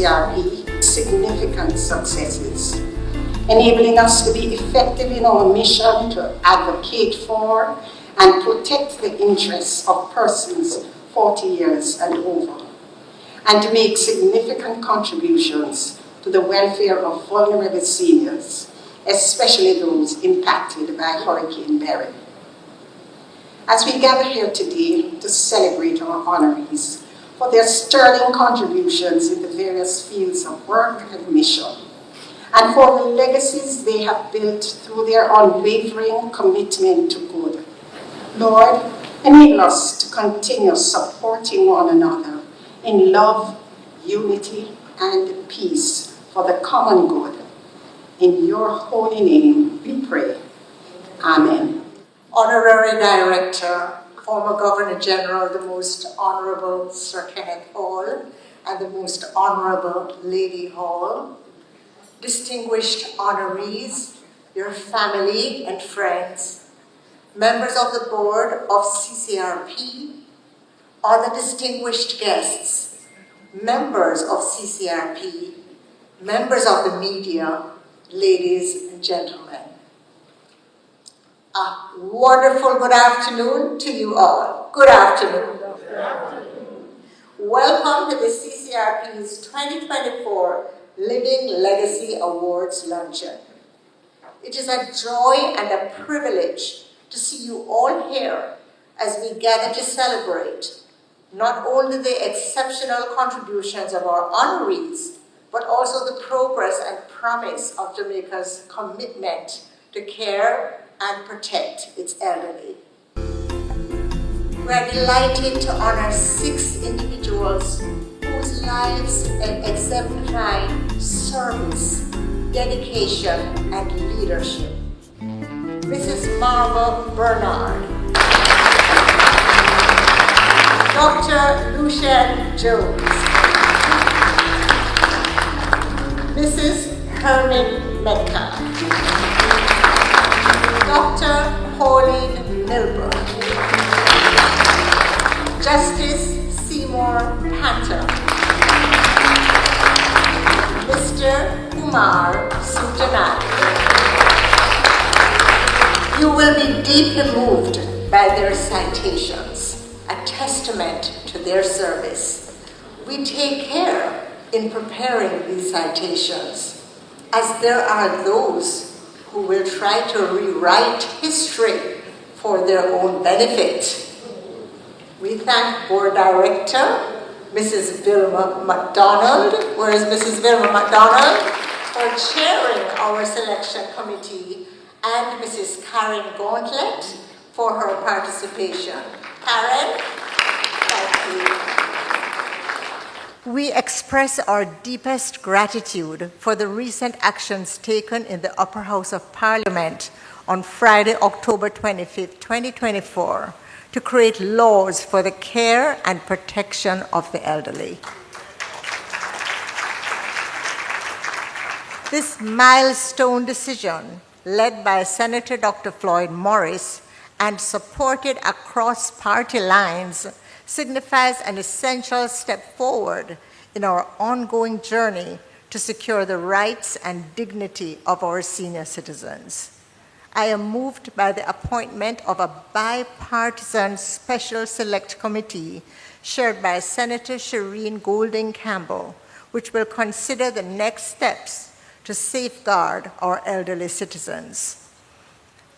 CCRP significant successes, enabling us to be effective in our mission to advocate for and protect the interests of persons 40 years and over, and to make significant contributions to the welfare of vulnerable seniors, especially those impacted by Hurricane Barry. As we gather here today to celebrate our honorees for their sterling contributions in the various fields of work and mission, and for the legacies they have built through their unwavering commitment to good, Lord, enable us to continue supporting one another in love, unity, and peace for the common good. In your holy name we pray. Amen. Honorary Director, former Governor General, the Most Honorable Sir Kenneth Hall, and the Most Honorable Lady Hall, distinguished honorees, your family and friends, members of the board of CCRP, other distinguished guests, members of CCRP, members of the media, ladies and gentlemen. A wonderful good afternoon to you all. Good afternoon. Good afternoon. Welcome to the CCRP's 2024 Living Legacy Awards Luncheon. It is a joy and a privilege to see you all here as we gather to celebrate not only the exceptional contributions of our honorees, but also the progress and promise of Jamaica's commitment to care and protect its elderly. We are delighted to honor 6 individuals whose lives exemplify service, dedication, and leadership. Mrs. Marva Bernard, Dr. Lucien Jones, Mrs. Hermine Metcalfe, Dr. Pauline Milbourn, Justice Seymour Panton, Mr. Kumar Sujanani. You will be deeply moved by their citations, a testament to their service. We take care in preparing these citations, as there are those who will try to rewrite history for their own benefit. We thank Board Director, Mrs. Vilma MacDonald, where is Mrs. Vilma MacDonald, for chairing our selection committee, and Mrs. Karen Gauntlet for her participation. Karen, thank you. We express our deepest gratitude for the recent actions taken in the Upper House of Parliament on Friday, October 25th, 2024, to create laws for the care and protection of the elderly. This milestone decision, led by Senator Dr. Floyd Morris and supported across party lines, signifies an essential step forward in our ongoing journey to secure the rights and dignity of our senior citizens. I am moved by the appointment of a bipartisan special select committee chaired by Senator Shireen Golding Campbell, which will consider the next steps to safeguard our elderly citizens.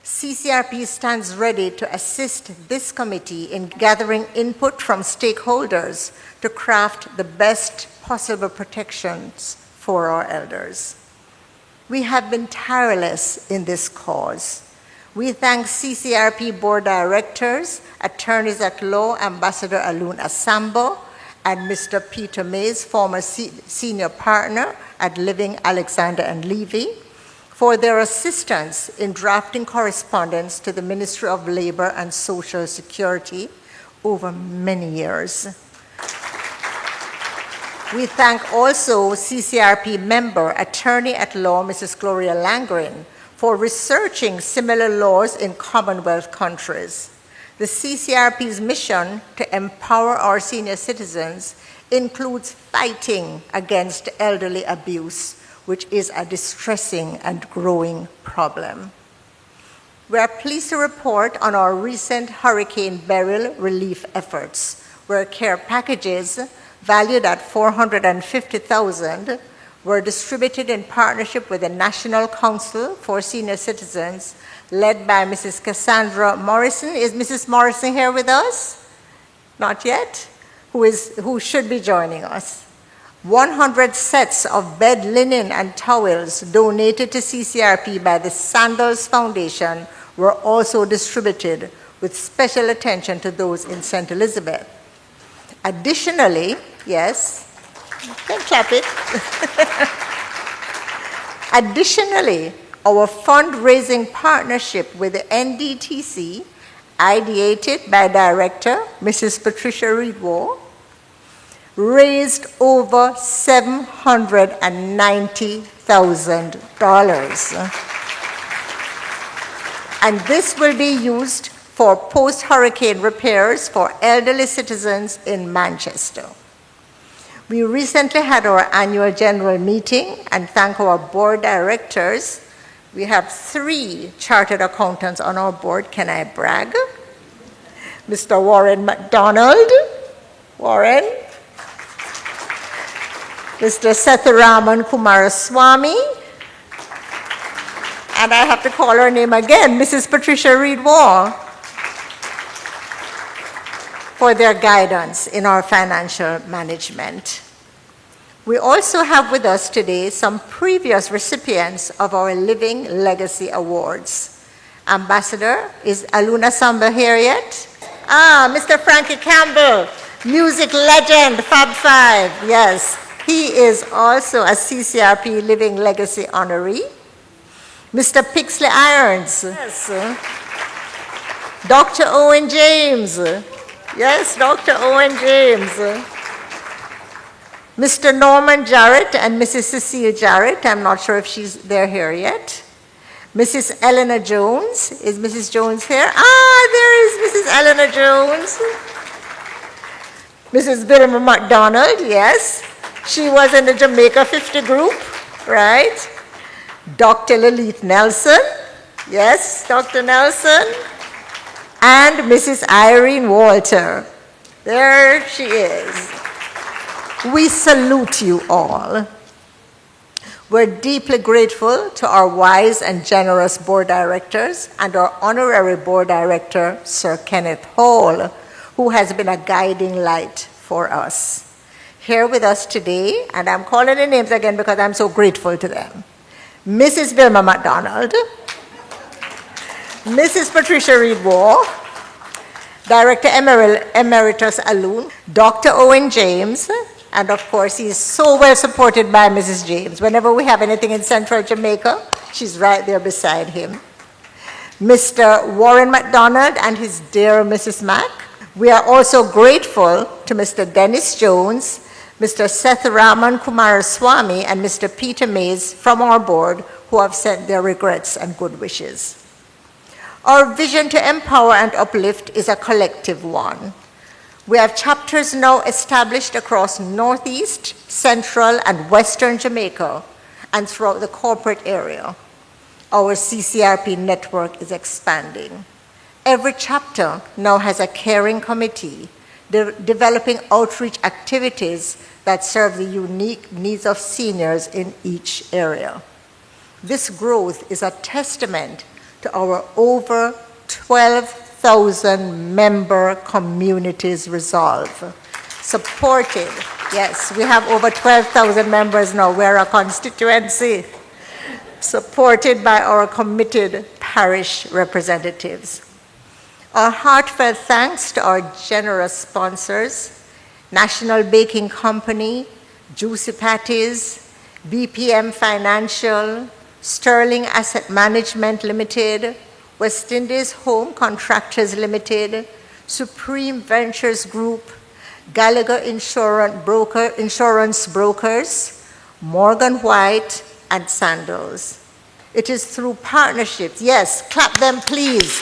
CCRP stands ready to assist this committee in gathering input from stakeholders to craft the best possible protections for our elders. We have been tireless in this cause. We thank CCRP board directors, attorneys at law, Ambassador Alun Asambo, and Mr. Peter Mays, former senior partner at Living Alexander and Levy, for their assistance in drafting correspondence to the Ministry of Labor and Social Security over many years. We thank also CCRP member, attorney at law, Mrs. Gloria Langren, for researching similar laws in Commonwealth countries. The CCRP's mission to empower our senior citizens includes fighting against elderly abuse, which is a distressing and growing problem. We are pleased to report on our recent Hurricane Beryl relief efforts, where care packages valued at $450,000 were distributed in partnership with the National Council for Senior Citizens, led by Mrs. Cassandra Morrison. Is Mrs. Morrison here with us? Not yet? Who should be joining us? 100 sets of bed linen and towels donated to CCRP by the Sandals Foundation were also distributed, with special attention to those in St. Elizabeth. Additionally, yes, don't clap it. Additionally, our fundraising partnership with the NDTC, ideated by Director Mrs. Patricia Reed-Waugh, raised over $790,000. And this will be used for post-hurricane repairs for elderly citizens in Manchester. We recently had our annual general meeting and thank our board directors. We have 3 chartered accountants on our board. Can I brag? Mr. Warren McDonald. Warren. Mr. Setharaman Kumaraswamy. And I have to call her name again, Mrs. Patricia Reed-Waugh, for their guidance in our financial management. We also have with us today some previous recipients of our Living Legacy Awards. Ambassador, is Aluna Samba here yet? Mr. Frankie Campbell, music legend, Fab Five, yes. He is also a CCRP Living Legacy honoree. Mr. Pixley Irons, yes. Dr. Owen James, yes, Dr. Owen James. Mr. Norman Jarrett and Mrs. Cecile Jarrett, I'm not sure if they're here yet. Mrs. Eleanor Jones, is Mrs. Jones here? There is Mrs. Eleanor Jones. Mrs. Vilma McDonald, yes. She was in the Jamaica 50 group, right? Dr. Lilith Nelson, yes, Dr. Nelson. And Mrs. Irene Walter, there she is. We salute you all. We're deeply grateful to our wise and generous board directors and our honorary board director, Sir Kenneth Hall, who has been a guiding light for us. Here with us today, and I'm calling the names again because I'm so grateful to them. Mrs. Vilma McDonald, Mrs. Patricia Reed-Waugh, Director Emeritus Alun, Dr. Owen James, and of course, he's so well supported by Mrs. James. Whenever we have anything in central Jamaica, she's right there beside him. Mr. Warren McDonald and his dear Mrs. Mack. We are also grateful to Mr. Dennis Jones, Mr. Setharaman Kumaraswamy, and Mr. Peter Mays from our board, who have sent their regrets and good wishes. Our vision to empower and uplift is a collective one. We have chapters now established across Northeast, Central, and Western Jamaica and throughout the corporate area. Our CCRP network is expanding. Every chapter now has a caring committee developing outreach activities that serve the unique needs of seniors in each area. This growth is a testament to our over 12,000 member communities resolve. Supported, yes, we have over 12,000 members now. We're a constituency. Supported by our committed parish representatives. Our heartfelt thanks to our generous sponsors, National Baking Company, Juicy Patties, BPM Financial, Sterling Asset Management Limited, West Indies Home Contractors Limited, Supreme Ventures Group, Gallagher Insurance Brokers, Morgan White, and Sandals. It is through partnerships, yes, clap them please.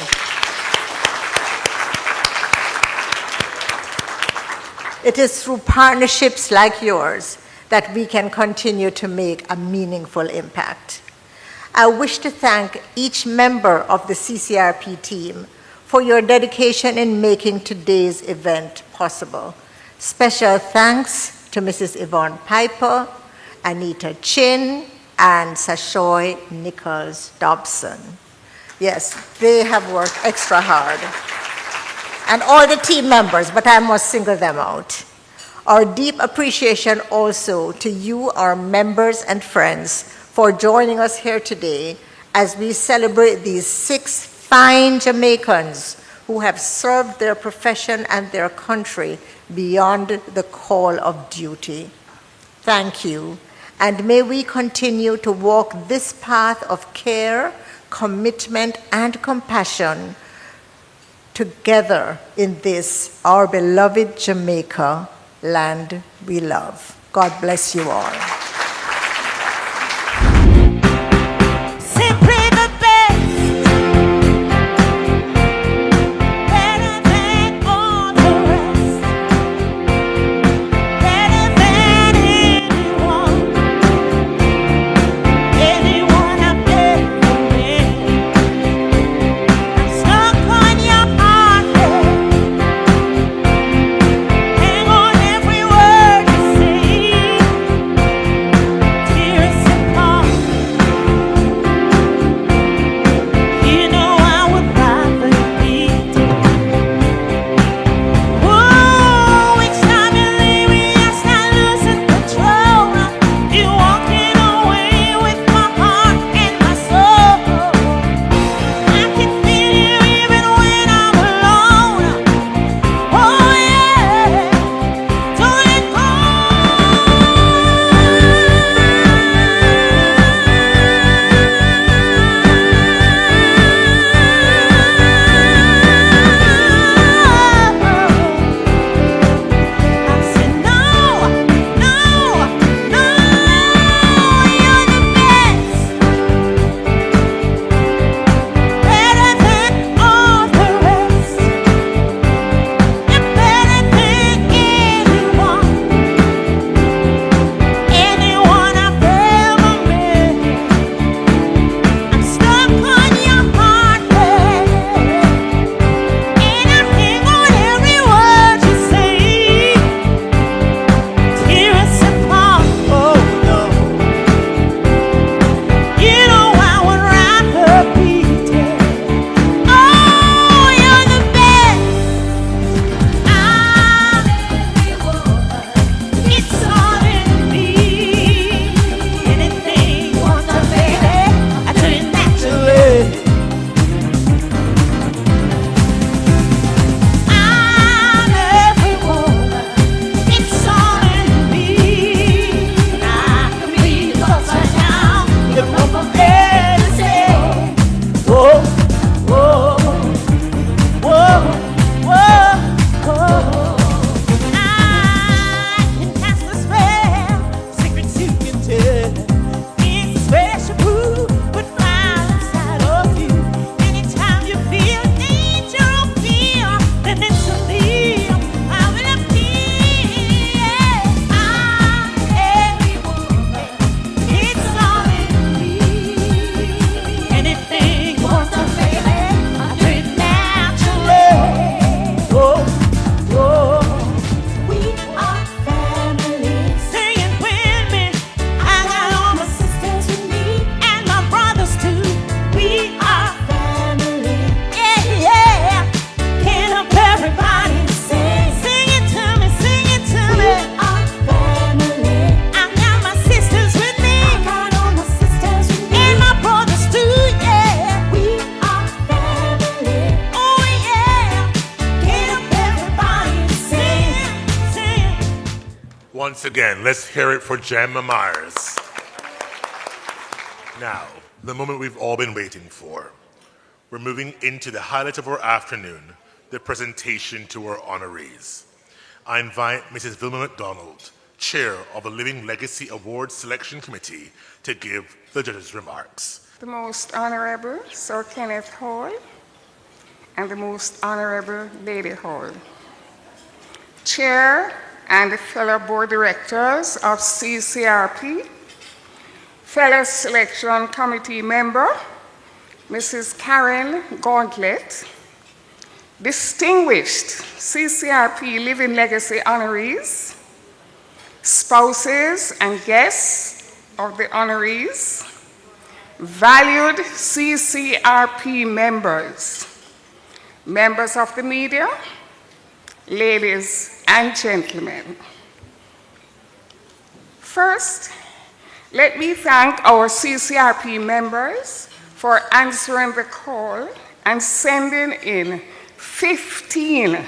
It is through partnerships like yours that we can continue to make a meaningful impact. I wish to thank each member of the CCRP team for your dedication in making today's event possible. Special thanks to Mrs. Yvonne Piper, Anita Chin, and Sashoy Nichols Dobson. Yes, they have worked extra hard. And all the team members, but I must single them out. Our deep appreciation also to you, our members and friends, for joining us here today as we celebrate these 6 fine Jamaicans who have served their profession and their country beyond the call of duty. Thank you, and may we continue to walk this path of care, commitment, and compassion together in this, our beloved Jamaica, land we love. God bless you all. Once again, let's hear it for Gemma Myers. Now, the moment we've all been waiting for. We're moving into the highlight of our afternoon, the presentation to our honorees. I invite Mrs. Vilma McDonald, Chair of the Living Legacy Awards Selection Committee, to give the judges' remarks. The Most Honorable Sir Kenneth Hall and the Most Honorable Lady Hall. Chair and fellow board directors of CCRP, fellow selection committee member, Mrs. Karen Gauntlet, distinguished CCRP Living Legacy Honorees, spouses and guests of the honorees, valued CCRP members, members of the media, ladies and gentlemen. First, let me thank our CCRP members for answering the call and sending in 15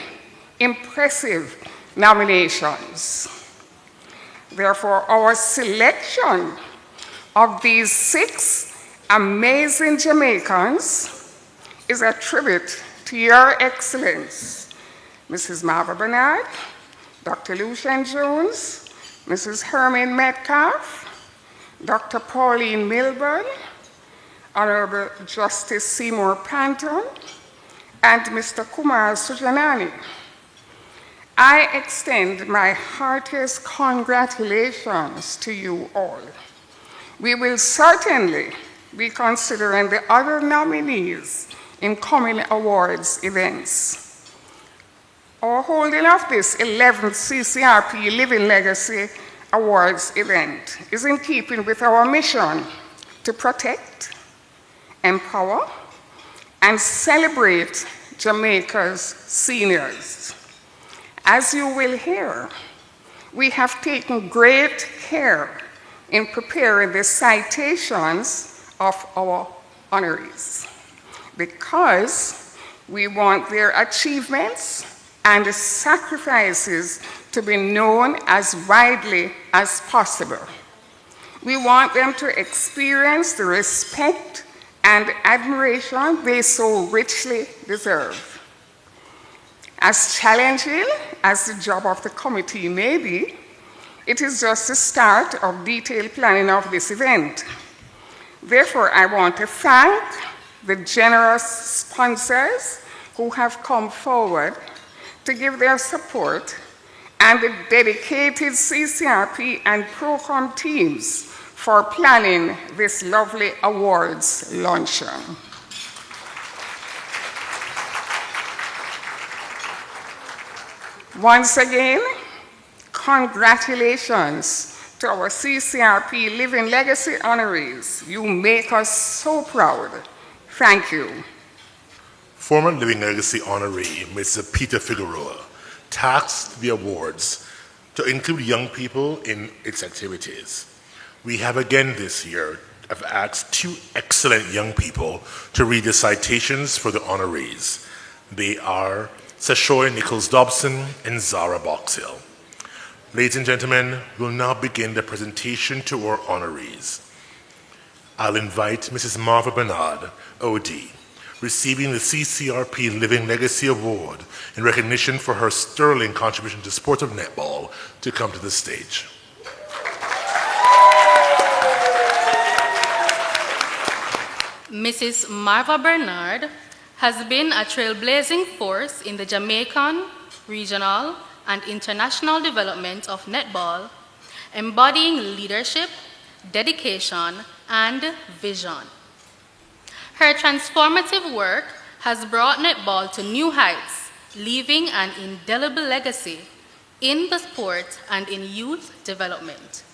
impressive nominations. Therefore, our selection of these 6 amazing Jamaicans is a tribute to your excellence, Mrs. Marva Bernard, Dr. Lucien Jones, Mrs. Hermine Metcalfe, Dr. Pauline Milbourn, Honorable Justice Seymour Panton, and Mr. Kumar Sujanani. I extend my heartiest congratulations to you all. We will certainly be considering the other nominees in coming awards events. Our holding of this 11th CCRP Living Legacy Awards event is in keeping with our mission to protect, empower, and celebrate Jamaica's seniors. As you will hear, we have taken great care in preparing the citations of our honorees because we want their achievements and sacrifices to be known as widely as possible. We want them to experience the respect and admiration they so richly deserve. As challenging as the job of the committee may be, it is just the start of detailed planning of this event. Therefore, I want to thank the generous sponsors who have come forward to give their support and the dedicated CCRP and PROCOM teams for planning this lovely awards luncheon. Once again, congratulations to our CCRP Living Legacy honorees. You make us so proud. Thank you. Former Living Legacy honoree, Mr. Peter Figueroa, tasked the awards to include young people in its activities. We have again this year have asked 2 excellent young people to read the citations for the honorees. They are Sashoy Nichols Dobson and Zara Boxhill. Ladies and gentlemen, we'll now begin the presentation to our honorees. I'll invite Mrs. Marva Bernard, OD, receiving the CCRP Living Legacy Award in recognition for her sterling contribution to sport of netball, to come to the stage. Mrs. Marva Bernard has been a trailblazing force in the Jamaican, regional, and international development of netball, embodying leadership, dedication, and vision. Her transformative work has brought netball to new heights, leaving an indelible legacy in the sport and in youth development.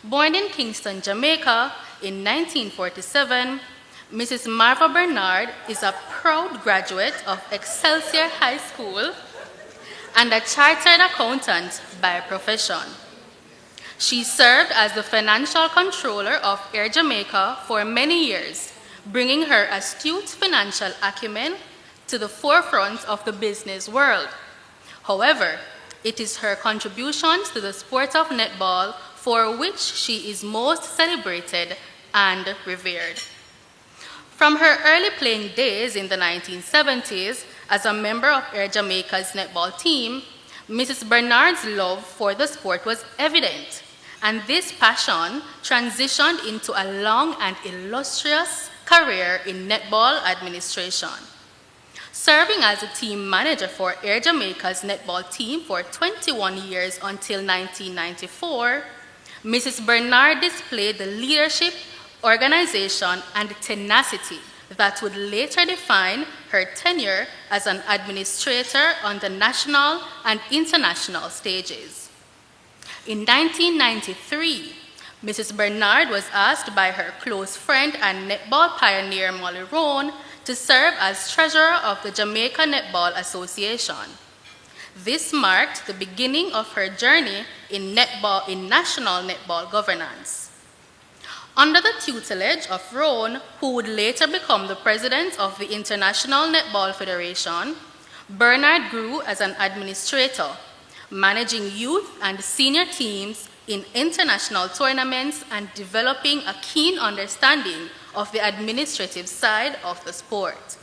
Born in Kingston, Jamaica in 1947, Mrs. Marva Bernard is a proud graduate of Excelsior High School and a chartered accountant by profession. She served as the financial controller of Air Jamaica for many years, bringing her astute financial acumen to the forefront of the business world. However, it is her contributions to the sport of netball for which she is most celebrated and revered. From her early playing days in the 1970s as a member of Air Jamaica's netball team, Mrs. Bernard's love for the sport was evident, and this passion transitioned into a long and illustrious career in netball administration. Serving as a team manager for Air Jamaica's netball team for 21 years until 1994, Mrs. Bernard displayed the leadership, organization, and tenacity that would later define her tenure as an administrator on the national and international stages. In 1993, Mrs. Bernard was asked by her close friend and netball pioneer Molly Rohn to serve as treasurer of the Jamaica Netball Association. This marked the beginning of her journey in national netball governance. Under the tutelage of Rohn, who would later become the president of the International Netball Federation, Bernard grew as an administrator, managing youth and senior teams in international tournaments and developing a keen understanding of the administrative side of the sport.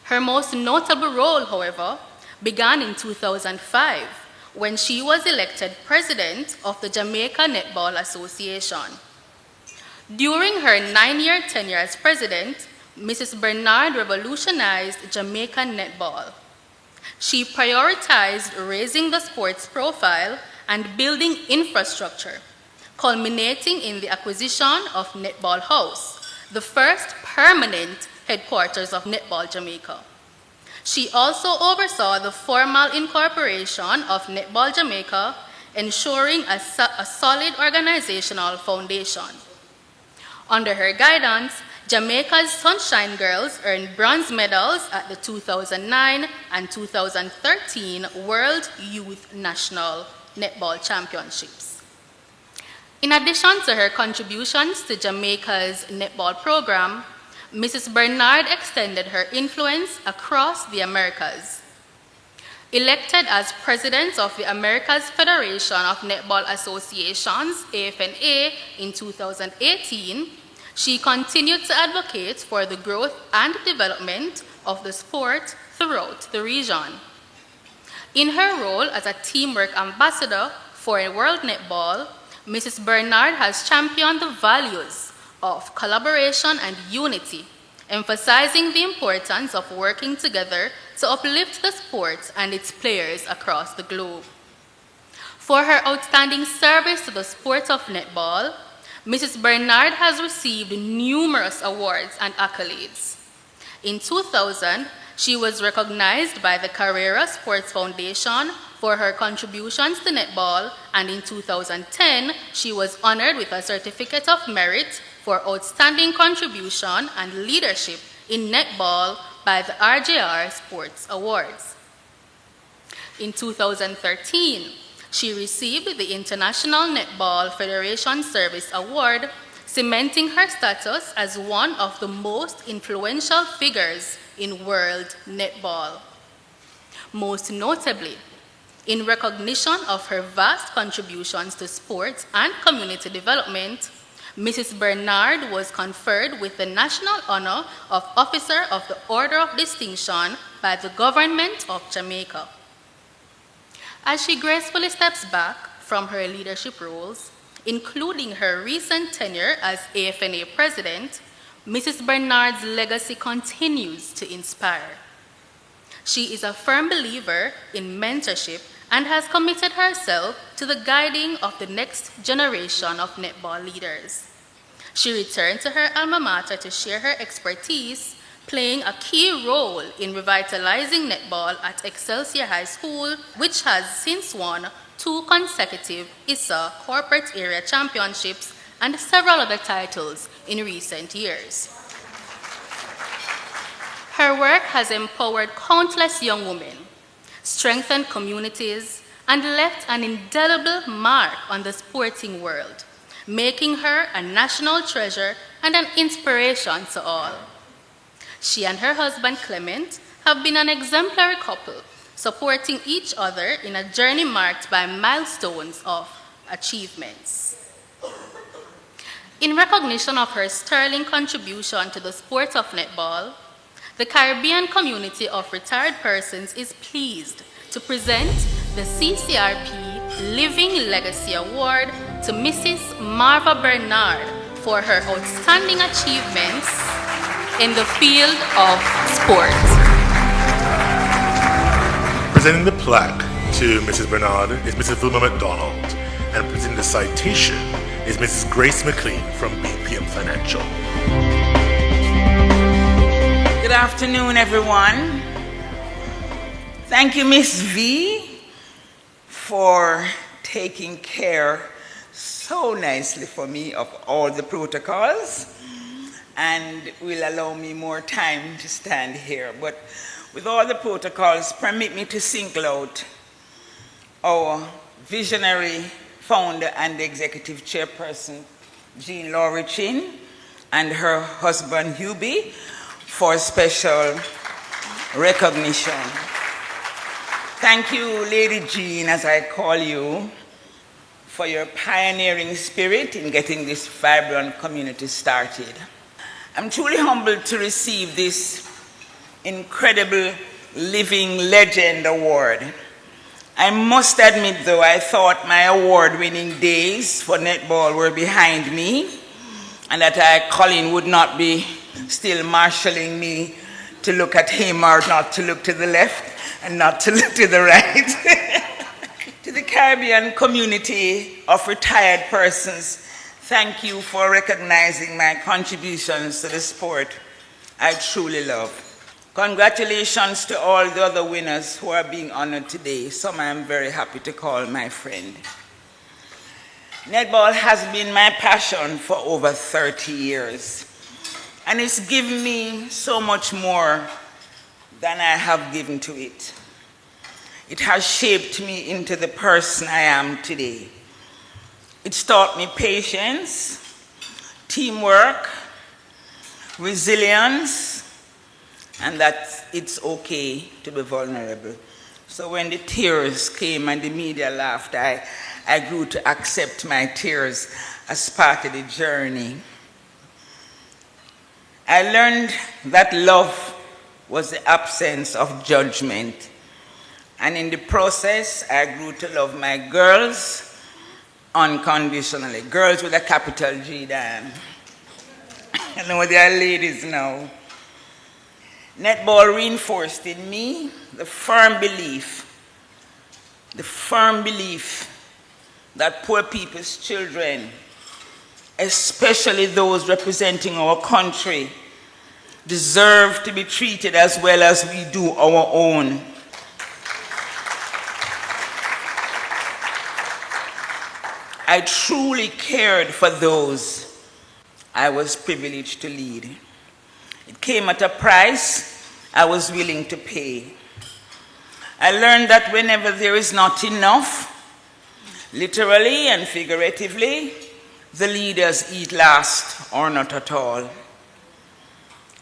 Her most notable role, however, began in 2005 when she was elected president of the Jamaica Netball Association. During her 9-year tenure as president, Mrs. Bernard revolutionized Jamaican netball. She prioritized raising the sport's profile and building infrastructure, culminating in the acquisition of Netball House, the first permanent headquarters of Netball Jamaica. She also oversaw the formal incorporation of Netball Jamaica, ensuring a solid organizational foundation. Under her guidance, Jamaica's Sunshine Girls earned bronze medals at the 2009 and 2013 World Youth National Netball Championships. In addition to her contributions to Jamaica's netball program, Mrs. Bernard extended her influence across the Americas. Elected as president of the Americas Federation of Netball Associations, AFNA, in 2018, she continued to advocate for the growth and development of the sport throughout the region. In her role as a teamwork ambassador for World Netball, Mrs. Bernard has championed the values of collaboration and unity, emphasizing the importance of working together to uplift the sport and its players across the globe. For her outstanding service to the sport of netball, Mrs. Bernard has received numerous awards and accolades. In 2000, she was recognized by the Carrera Sports Foundation for her contributions to netball, and in 2010, she was honored with a Certificate of Merit for outstanding contribution and leadership in netball by the RJR Sports Awards. In 2013, she received the International Netball Federation Service Award, cementing her status as one of the most influential figures in world netball. Most notably, in recognition of her vast contributions to sports and community development, Mrs. Bernard was conferred with the national honor of Officer of the Order of Distinction by the government of Jamaica. As she gracefully steps back from her leadership roles, including her recent tenure as AFNA president, Mrs. Bernard's legacy continues to inspire. She is a firm believer in mentorship and has committed herself to the guiding of the next generation of netball leaders. She returned to her alma mater to share her expertise, playing a key role in revitalizing netball at Excelsior High School, which has since won 2 consecutive ISA Corporate Area Championships and several other titles in recent years. Her work has empowered countless young women, strengthened communities, and left an indelible mark on the sporting world, making her a national treasure and an inspiration to all. She and her husband Clement have been an exemplary couple, supporting each other in a journey marked by milestones of achievements. In recognition of her sterling contribution to the sport of netball, the Caribbean community of retired persons is pleased to present the CCRP Living Legacy Award to Mrs. Marva Bernard for her outstanding achievements in the field of sport. Presenting the plaque to Mrs. Bernard is Mrs. Vilma McDonald, and presenting the citation is Mrs. Grace McLean from BPM Financial. Good afternoon, everyone. Thank you, Miss V, for taking care so nicely for me of all the protocols, and will allow me more time to stand here. But with all the protocols, permit me to single out our visionary founder and executive chairperson, Jean Laurie Chin, and her husband, Hubie, for special recognition. Thank you, Lady Jean, as I call you, for your pioneering spirit in getting this vibrant community started. I'm truly humbled to receive this incredible Living Legend Award. I must admit, though, I thought my award-winning days for netball were behind me, and that Colin would not be still marshalling me to look at him or not to look to the left and not to look to the right. To the Caribbean community of retired persons, thank you for recognizing my contributions to the sport I truly love. Congratulations to all the other winners who are being honored today. Some I am very happy to call my friend. Netball has been my passion for over 30 years, and it's given me so much more than I have given to it. It has shaped me into the person I am today. It's taught me patience, teamwork, resilience, and that it's okay to be vulnerable. So when the tears came and the media laughed, I grew to accept my tears as part of the journey. I learned that love was the absence of judgment. And in the process, I grew to love my girls unconditionally. Girls with a capital G, Dan. I know they are ladies now. Netball reinforced in me the firm belief that poor people's children, especially those representing our country, deserve to be treated as well as we do our own. I truly cared for those I was privileged to lead. It came at a price I was willing to pay. I learned that whenever there is not enough, literally and figuratively, the leaders eat last or not at all.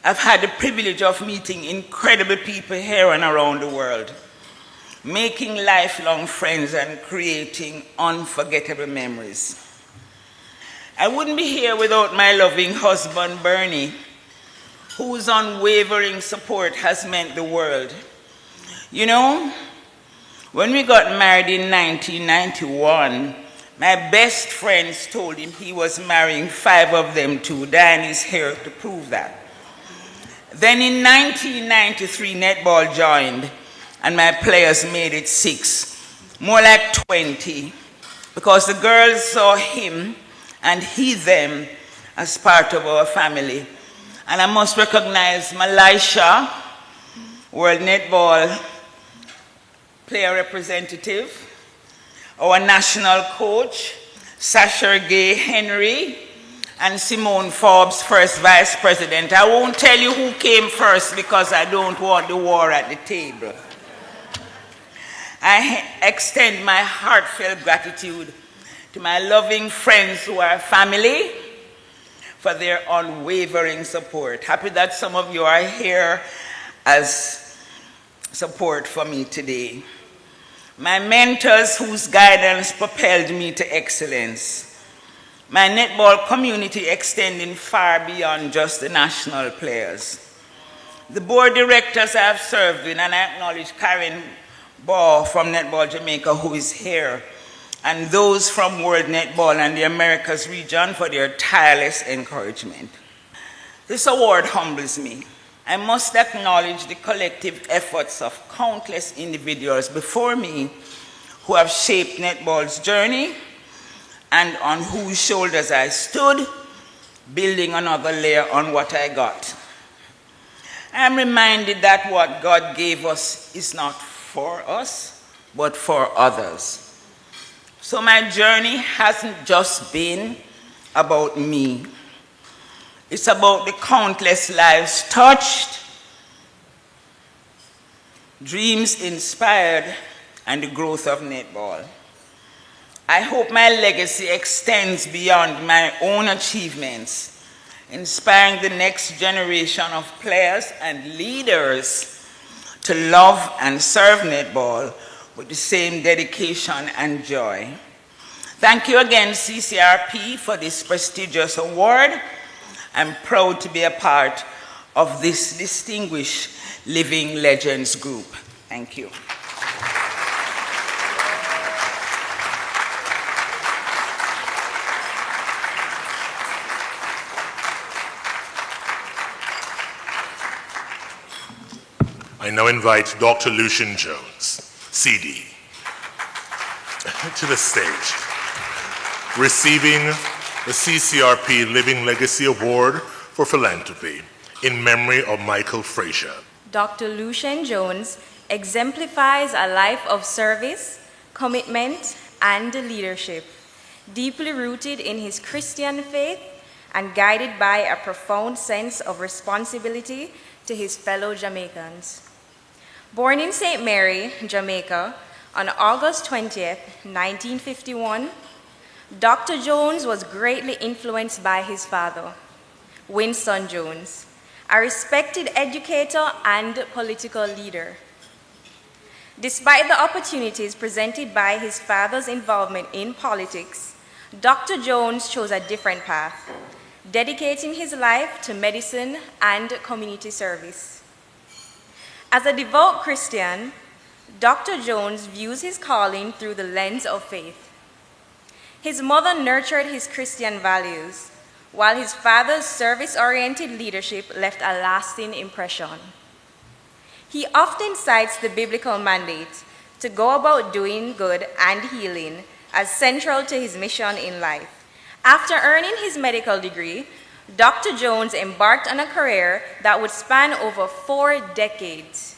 I've had the privilege of meeting incredible people here and around the world, making lifelong friends and creating unforgettable memories. I wouldn't be here without my loving husband, Bernie, whose unwavering support has meant the world. You know, when we got married in 1991, my best friends told him he was marrying 5 of them too. Diane is here to prove that. Then in 1993, netball joined, and my players made it 6, more like 20, because the girls saw him and he them as part of our family. And I must recognize Malisha, World Netball player representative, our national coach, Sasha Gay Henry, and Simone Forbes, first vice president. I won't tell you who came first because I don't want the war at the table. I extend my heartfelt gratitude to my loving friends who are family for their unwavering support. Happy that some of you are here as support for me today. My mentors whose guidance propelled me to excellence. My netball community extending far beyond just the national players. The board directors I have served with, and I acknowledge Karen Ball from Netball Jamaica, who is here, and those from World Netball and the Americas region for their tireless encouragement. This award humbles me. I must acknowledge the collective efforts of countless individuals before me who have shaped netball's journey and on whose shoulders I stood, building another layer on what I got. I am reminded that what God gave us is not for us, but for others. So my journey hasn't just been about me. It's about the countless lives touched, dreams inspired, and the growth of netball. I hope my legacy extends beyond my own achievements, inspiring the next generation of players and leaders to love and serve netball with the same dedication and joy. Thank you again, CCRP, for this prestigious award. I'm proud to be a part of this distinguished Living Legends group. Thank you. I now invite Dr. Lucien Jones, CD, to the stage, receiving the CCRP Living Legacy Award for Philanthropy in memory of Michael Fraser. Dr. Lucien Jones exemplifies a life of service, commitment, and leadership, deeply rooted in his Christian faith and guided by a profound sense of responsibility to his fellow Jamaicans. Born in St. Mary, Jamaica, on August 20th, 1951, Dr. Jones was greatly influenced by his father, Winston Jones, a respected educator and political leader. Despite the opportunities presented by his father's involvement in politics, Dr. Jones chose a different path, dedicating his life to medicine and community service. As a devout Christian, Dr. Jones views his calling through the lens of faith. His mother nurtured his Christian values, while his father's service-oriented leadership left a lasting impression. He often cites the biblical mandate to go about doing good and healing as central to his mission in life. After earning his medical degree, Dr. Jones embarked on a career that would span over 4 decades.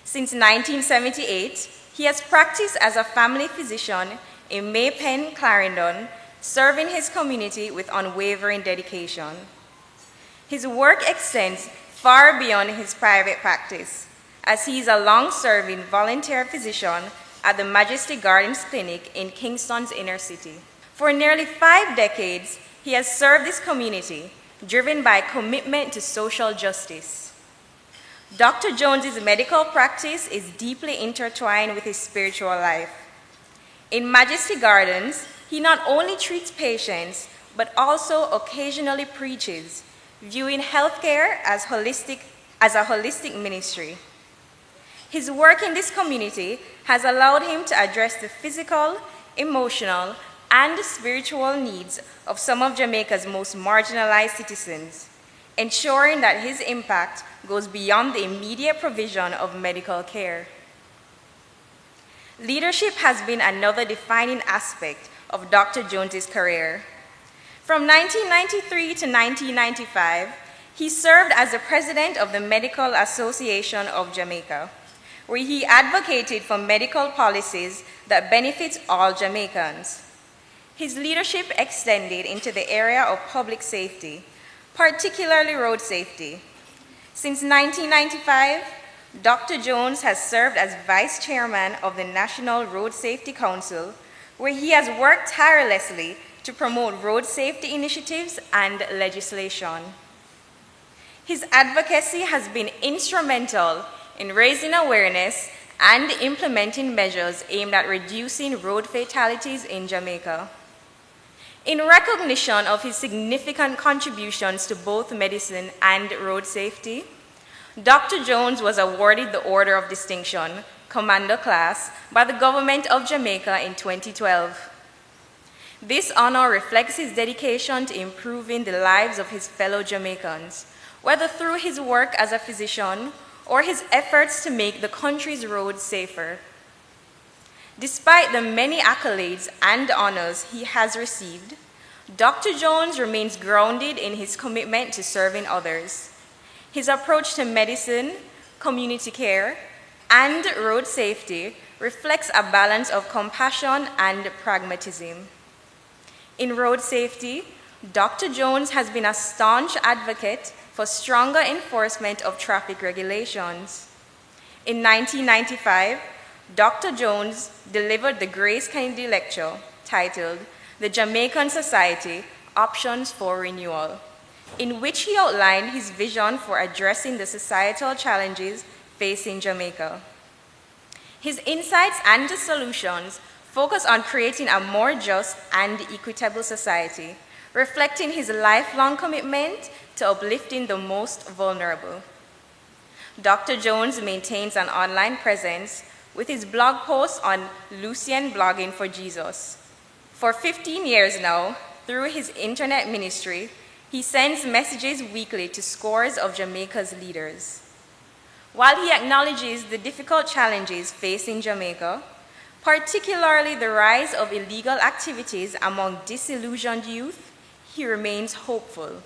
Since 1978, he has practiced as a family physician in Maypen, Clarendon, serving his community with unwavering dedication. His work extends far beyond his private practice, as he is a long-serving volunteer physician at the Majesty Gardens Clinic in Kingston's inner city. For nearly 5 decades, he has served his community, driven by commitment to social justice. Dr. Jones's medical practice is deeply intertwined with his spiritual life. In Majesty Gardens, he not only treats patients, but also occasionally preaches, viewing healthcare as a holistic ministry. His work in this community has allowed him to address the physical, emotional, and spiritual needs of some of Jamaica's most marginalized citizens, ensuring that his impact goes beyond the immediate provision of medical care. Leadership has been another defining aspect of Dr. Jones's career. From 1993 to 1995, he served as the president of the Medical Association of Jamaica, where he advocated for medical policies that benefit all Jamaicans. His leadership extended into the area of public safety, particularly road safety. Since 1995, Dr. Jones has served as vice chairman of the National Road Safety Council, where he has worked tirelessly to promote road safety initiatives and legislation. His advocacy has been instrumental in raising awareness and implementing measures aimed at reducing road fatalities in Jamaica. In recognition of his significant contributions to both medicine and road safety, Dr. Jones was awarded the Order of Distinction, Commander Class, by the Government of Jamaica in 2012. This honor reflects his dedication to improving the lives of his fellow Jamaicans, whether through his work as a physician or his efforts to make the country's roads safer. Despite the many accolades and honors he has received, Dr. Jones remains grounded in his commitment to serving others. His approach to medicine, community care, and road safety reflects a balance of compassion and pragmatism. In road safety, Dr. Jones has been a staunch advocate for stronger enforcement of traffic regulations. In 1995, Dr. Jones delivered the Grace Kennedy Lecture titled The Jamaican Society, Options for Renewal, in which he outlined his vision for addressing the societal challenges facing Jamaica. His insights and solutions focus on creating a more just and equitable society, reflecting his lifelong commitment to uplifting the most vulnerable. Dr. Jones maintains an online presence with his blog posts on Lucien blogging for Jesus. For 15 years now, through his internet ministry, he sends messages weekly to scores of Jamaica's leaders. While he acknowledges the difficult challenges facing Jamaica, particularly the rise of illegal activities among disillusioned youth, he remains hopeful.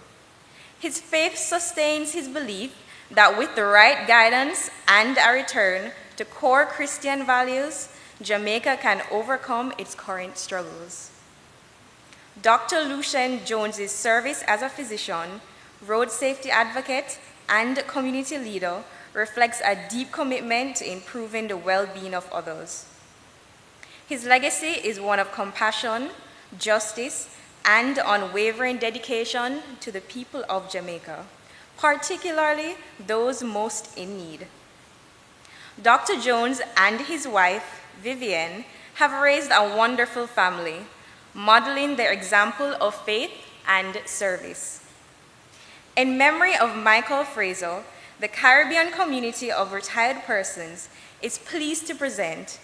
His faith sustains his belief that with the right guidance and a return to core Christian values, Jamaica can overcome its current struggles. Dr. Lucien Jones's service as a physician, road safety advocate, and community leader reflects a deep commitment to improving the well-being of others. His legacy is one of compassion, justice, and unwavering dedication to the people of Jamaica, particularly those most in need. Dr. Jones and his wife, Vivienne, have raised a wonderful family, modeling their example of faith and service. In memory of Michael Fraser, the Caribbean community of retired persons is pleased to present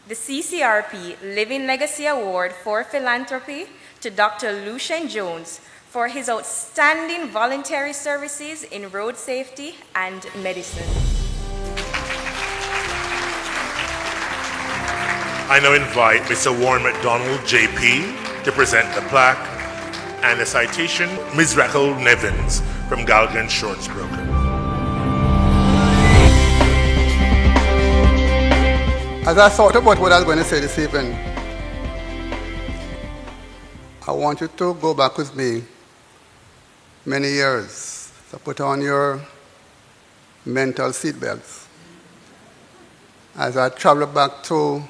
the CCRP Living Legacy Award for Philanthropy to Dr. Lucien Jones for his outstanding voluntary services in road safety and medicine. I now invite Mr. Warren McDonald, JP, to present the plaque and the citation, Ms. Raquel Nevins from Galgan Shorts Broker. As I thought about what I was going to say this evening, I want you to go back with me many years. So put on your mental seatbelts. As I travel back to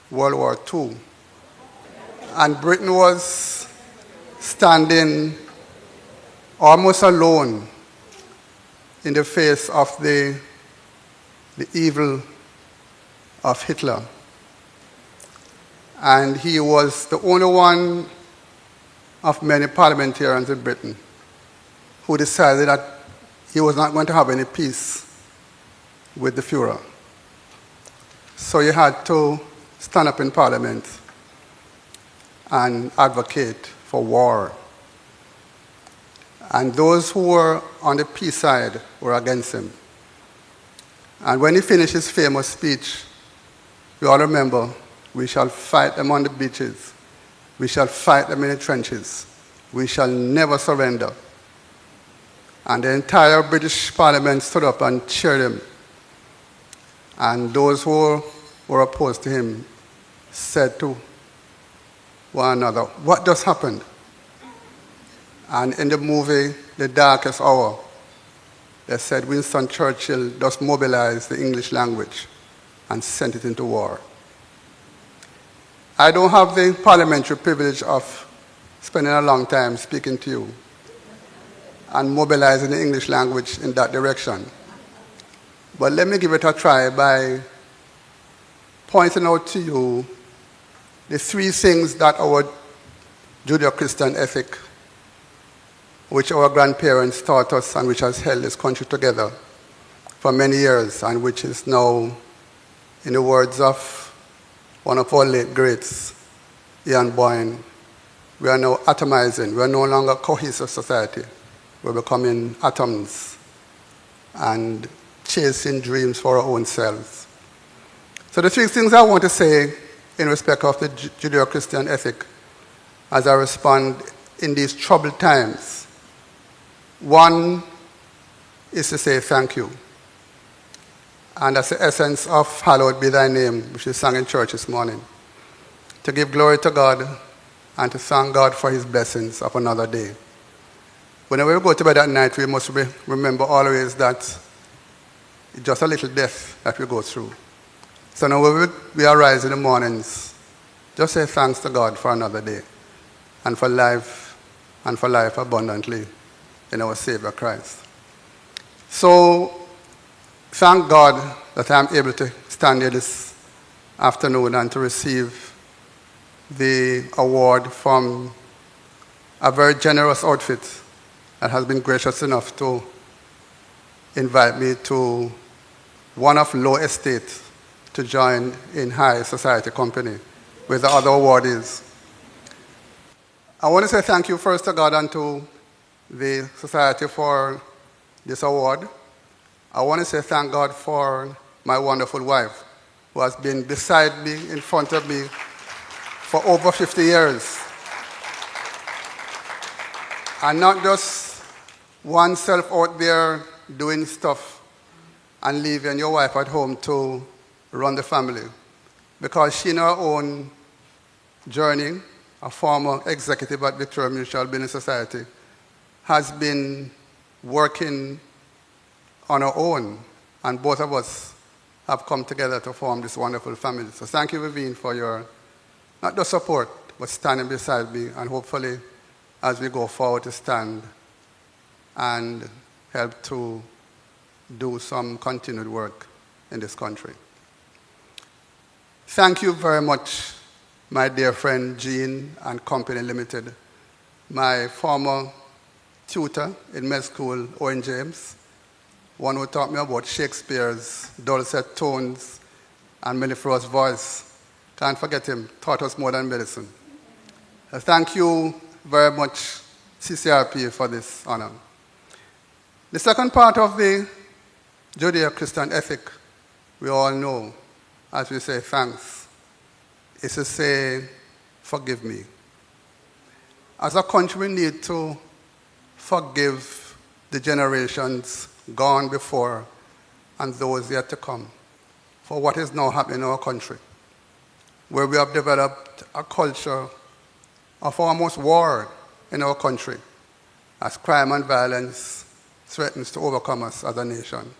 World War II, and Britain was standing almost alone in the face of the evil of Hitler. And he was the only one of many parliamentarians in Britain who decided that he was not going to have any peace with the Führer. So he had to stand up in Parliament and advocate for war. And those who were on the peace side were against him. And when he finished his famous speech, we all remember, we shall fight them on the beaches. We shall fight them in the trenches. We shall never surrender. And the entire British Parliament stood up and cheered him. And those who were opposed to him said to one another, what just happened? And in the movie, The Darkest Hour, they said Winston Churchill just mobilized the English language and sent it into war. I don't have the parliamentary privilege of spending a long time speaking to you and mobilizing the English language in that direction. But let me give it a try by pointing out to you the three things that our Judeo-Christian ethic, which our grandparents taught us and which has held this country together for many years, and which is now, in the words of one of our late greats, Ian Boyne, we are now atomizing. We are no longer a cohesive society. we're becoming atoms and chasing dreams for our own selves. So the three things I want to say in respect of the Judeo-Christian ethic as I respond in these troubled times. One is to say thank you. And that's the essence of Hallowed Be Thy Name, which is sung in church this morning. To give glory to God and to thank God for his blessings of another day. Whenever we go to bed at night, we must remember always that it's just a little death that we go through. So now when we arise in the mornings, just say thanks to God for another day and for life abundantly in our Savior Christ. So thank God that I'm able to stand here this afternoon and to receive the award from a very generous outfit that has been gracious enough to invite me to one of low estate to join in high society company with the other awardees. I want to say thank you first to God and to the society for this award. I want to say thank God for my wonderful wife who has been beside me, in front of me for over 50 years. And not just oneself out there doing stuff and leaving your wife at home to run the family. Because she in her own journey, a former executive at Victoria Mutual Building Society, has been working on her own, and both of us have come together to form this wonderful family. So thank you, Vivian, for your, not just support, but standing beside me, and hopefully, as we go forward, to stand and help to do some continued work in this country. Thank you very much, my dear friend Jean and Company Limited, my former tutor in med school, Owen James, one who taught me about Shakespeare's dulcet tones and mellifluous voice. Can't forget him, taught us more than medicine. Thank you very much, CCRP, for this honor. The second part of the Judeo-Christian ethic, we all know, as we say thanks, is to say, forgive me. As a country, we need to forgive the generations gone before and those yet to come for what is now happening in our country, where we have developed a culture of almost war in our country as crime and violence threatens to overcome us as a nation,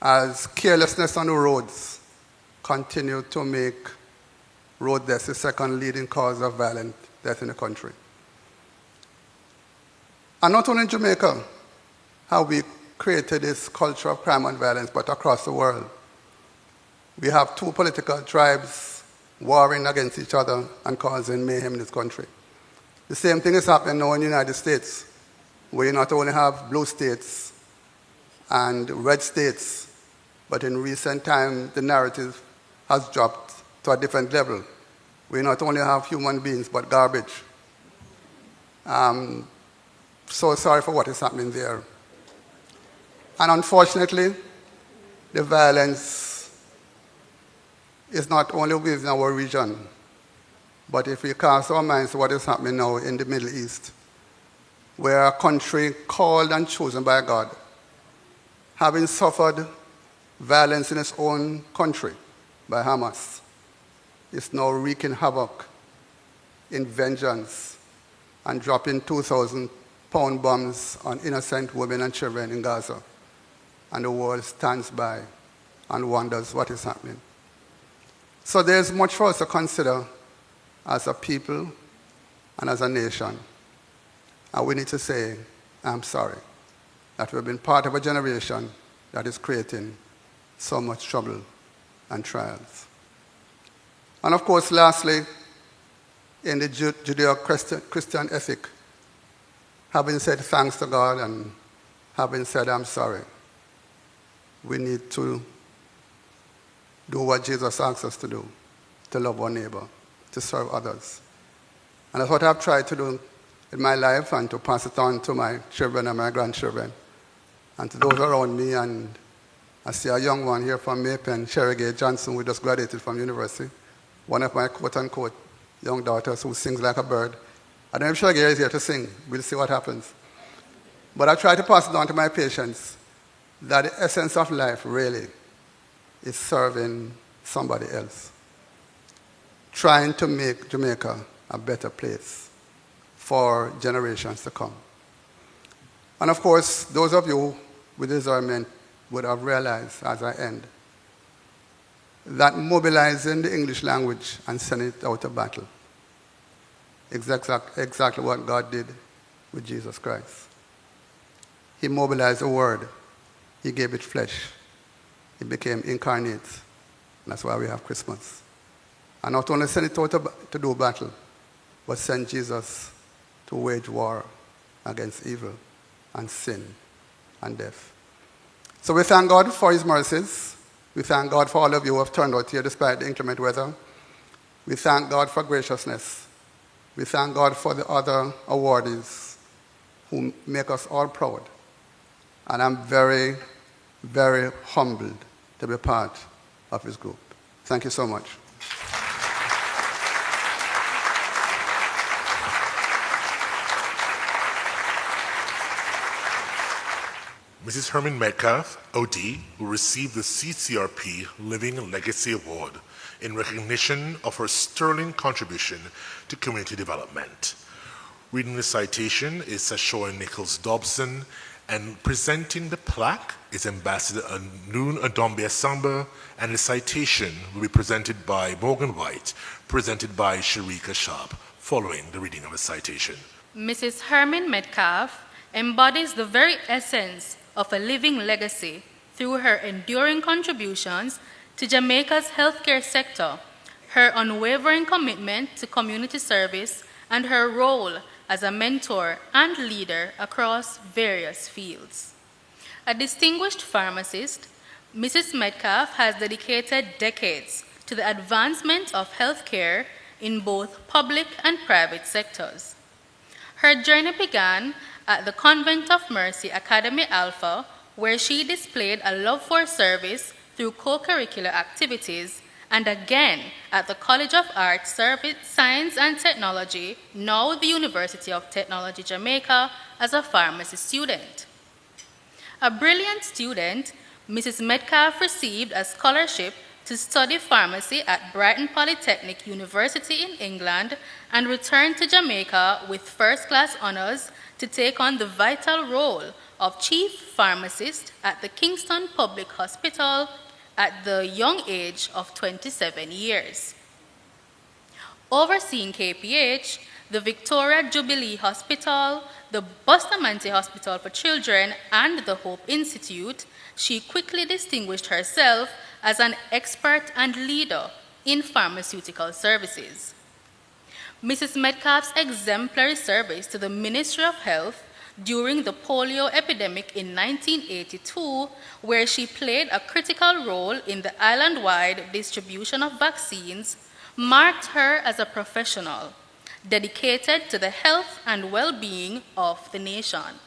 as carelessness on the roads continue to make road deaths the second leading cause of violent death in the country. And not only in Jamaica have we created this culture of crime and violence, but across the world. We have two political tribes warring against each other and causing mayhem in this country. The same thing is happening now in the United States, where you not only have blue states and red states, but in recent time the narrative has dropped to a different level. We not only have human beings, but garbage. So sorry for what is happening there. And unfortunately, the violence is not only within our region, but if we cast our minds to what is happening now in the Middle East, where a country called and chosen by God, having suffered violence in its own country by Hamas, is now wreaking havoc in vengeance and dropping 2,000-pound bombs on innocent women and children in Gaza. And the world stands by and wonders what is happening. So there's much for us to consider as a people and as a nation. And we need to say, I'm sorry that we've been part of a generation that is creating so much trouble and trials. And of course, lastly, in the Judeo-Christian ethic, having said thanks to God and having said I'm sorry, we need to do what Jesus asks us to do, to love our neighbor, to serve others. And that's what I've tried to do in my life and to pass it on to my children and my grandchildren and to those around me. And I see a young one here from Maypen, Sherry Gay Johnson, who just graduated from university, one of my quote-unquote young daughters who sings like a bird. I don't know if Sherry Gay is here to sing. We'll see what happens. But I try to pass it on to my patients that the essence of life really is serving somebody else, trying to make Jamaica a better place for generations to come. And of course, those of you with discernment would have realized as I end that mobilizing the English language and sending it out to battle is exactly what God did with Jesus Christ. He mobilized the word. He gave it flesh. It became incarnate. And that's why we have Christmas. And not only send it out to do battle, but send Jesus to wage war against evil and sin and death. So we thank God for his mercies. We thank God for all of you who have turned out here despite the inclement weather. We thank God for graciousness. We thank God for the other awardees who make us all proud. And I'm very, very humbled to be part of his group. Thank you so much. Mrs. Hermine Metcalfe, OD, will receive the CCRP Living Legacy Award in recognition of her sterling contribution to community development. Reading the citation is Sashoy Nichols Dobson, and presenting the plaque is Ambassador Noon Adombia Samba, and the citation will be presented by Morgan White, presented by Sharika Sharp, following the reading of the citation. Mrs. Hermine Metcalfe embodies the very essence of a living legacy through her enduring contributions to Jamaica's healthcare sector, her unwavering commitment to community service, and her role as a mentor and leader across various fields. A distinguished pharmacist, Mrs. Metcalfe has dedicated decades to the advancement of healthcare in both public and private sectors. Her journey began at the Convent of Mercy Academy Alpha, where she displayed a love for service through co-curricular activities, and again at the College of Arts, Science and Technology, now the University of Technology, Jamaica, as a pharmacy student. A brilliant student, Mrs. Metcalfe received a scholarship to study pharmacy at Brighton Polytechnic University in England and returned to Jamaica with first-class honors to take on the vital role of chief pharmacist at the Kingston Public Hospital at the young age of 27 years. Overseeing KPH, the Victoria Jubilee Hospital, the Bustamante Hospital for Children, and the Hope Institute, she quickly distinguished herself as an expert and leader in pharmaceutical services. Mrs. Metcalfe's exemplary service to the Ministry of Health during the polio epidemic in 1982, where she played a critical role in the island-wide distribution of vaccines, marked her as a professional dedicated to the health and well-being of the nation.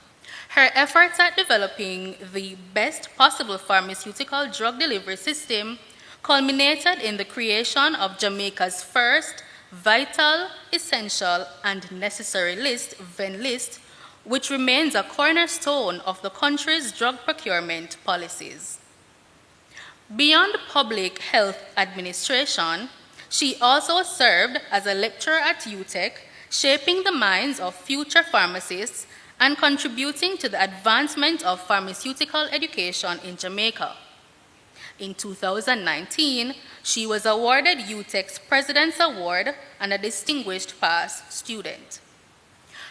Her efforts at developing the best possible pharmaceutical drug delivery system culminated in the creation of Jamaica's first vital, essential, and necessary list, VEN list, which remains a cornerstone of the country's drug procurement policies. Beyond public health administration, she also served as a lecturer at UTech, shaping the minds of future pharmacists and contributing to the advancement of pharmaceutical education in Jamaica. In 2019, she was awarded UTech's President's Award and a Distinguished Past Student.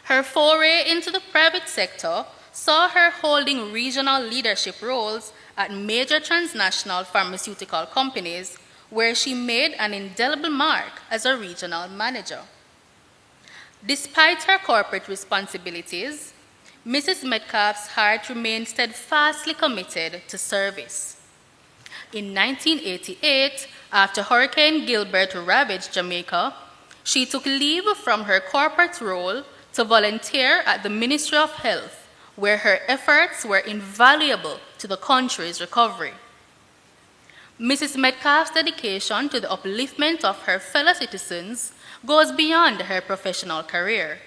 Her foray into the private sector saw her holding regional leadership roles at major transnational pharmaceutical companies, where she made an indelible mark as a regional manager. Despite her corporate responsibilities, Mrs. Metcalfe's heart remained steadfastly committed to service. In 1988, after Hurricane Gilbert ravaged Jamaica, she took leave from her corporate role to volunteer at the Ministry of Health, where her efforts were invaluable to the country's recovery. Mrs. Metcalfe's dedication to the upliftment of her fellow citizens goes beyond her professional career.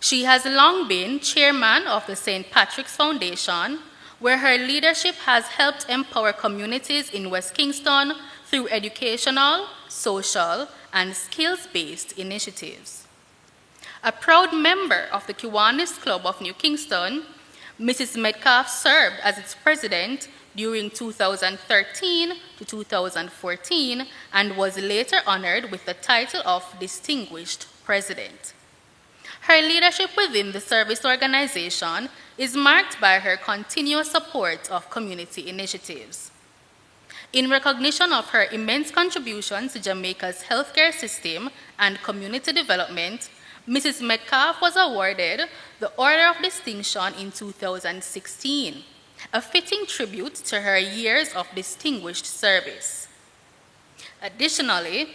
She has long been chairman of the St. Patrick's Foundation, where her leadership has helped empower communities in West Kingston through educational, social, and skills-based initiatives. A proud member of the Kiwanis Club of New Kingston, Mrs. Metcalfe served as its president during 2013 to 2014 and was later honored with the title of Distinguished President. Her leadership within the service organization is marked by her continuous support of community initiatives. In recognition of her immense contributions to Jamaica's healthcare system and community development, Mrs. Metcalfe was awarded the Order of Distinction in 2016, a fitting tribute to her years of distinguished service. Additionally,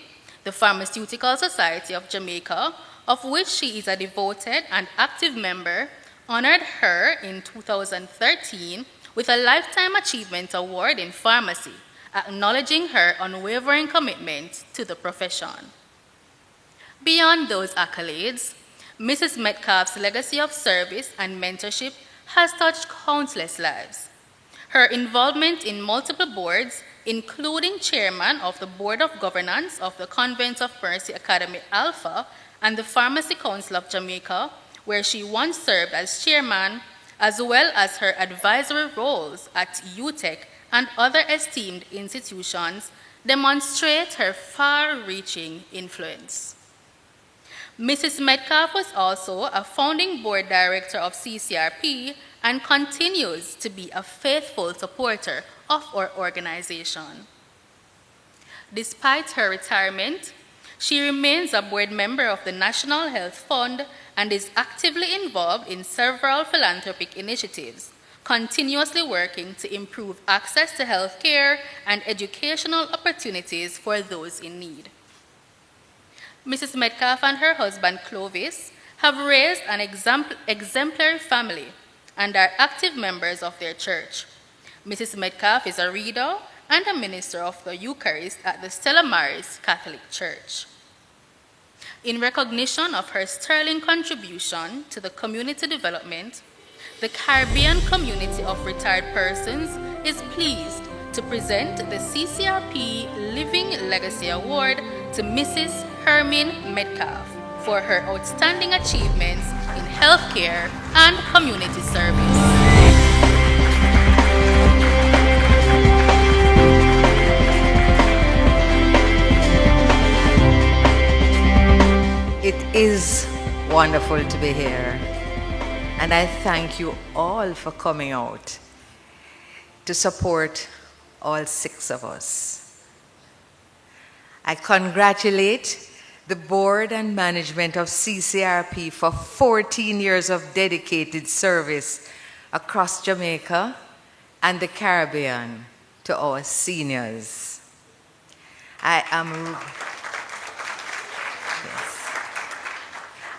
the Pharmaceutical Society of Jamaica, of which she is a devoted and active member, honored her in 2013 with a Lifetime Achievement Award in Pharmacy, acknowledging her unwavering commitment to the profession. Beyond those accolades, Mrs. Metcalfe's legacy of service and mentorship has touched countless lives. Her involvement in multiple boards, including chairman of the Board of Governance of the Convent of Mercy Academy Alpha and the Pharmacy Council of Jamaica, where she once served as chairman, as well as her advisory roles at UTEC and other esteemed institutions, demonstrate her far-reaching influence. Mrs. Metcalfe was also a founding board director of CCRP and continues to be a faithful supporter of our organization. Despite her retirement, she remains a board member of the National Health Fund and is actively involved in several philanthropic initiatives, continuously working to improve access to health care and educational opportunities for those in need. Mrs. Metcalfe and her husband Clovis have raised an exemplary family and are active members of their church. Mrs. Metcalfe is a reader and a minister of the Eucharist at the Stella Maris Catholic Church. In recognition of her sterling contribution to the community development, the Caribbean Community of Retired Persons is pleased to present the CCRP Living Legacy Award to Mrs. Hermine Metcalfe for her outstanding achievements in healthcare and community service. It is wonderful to be here, and I thank you all for coming out to support all 6 of us. I congratulate the board and management of CCRP for 14 years of dedicated service across Jamaica and the Caribbean to our seniors. I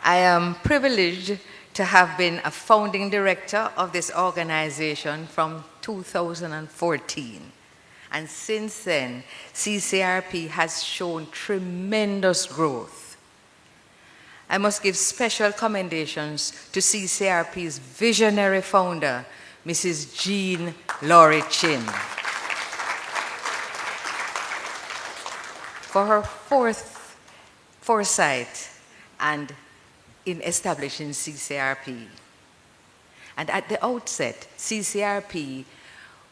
am privileged to have been a founding director of this organization from 2014. And since then, CCRP has shown tremendous growth. I must give special commendations to CCRP's visionary founder, Mrs. Jean Laurie Chin, for her foresight and in establishing CCRP. And at the outset, CCRP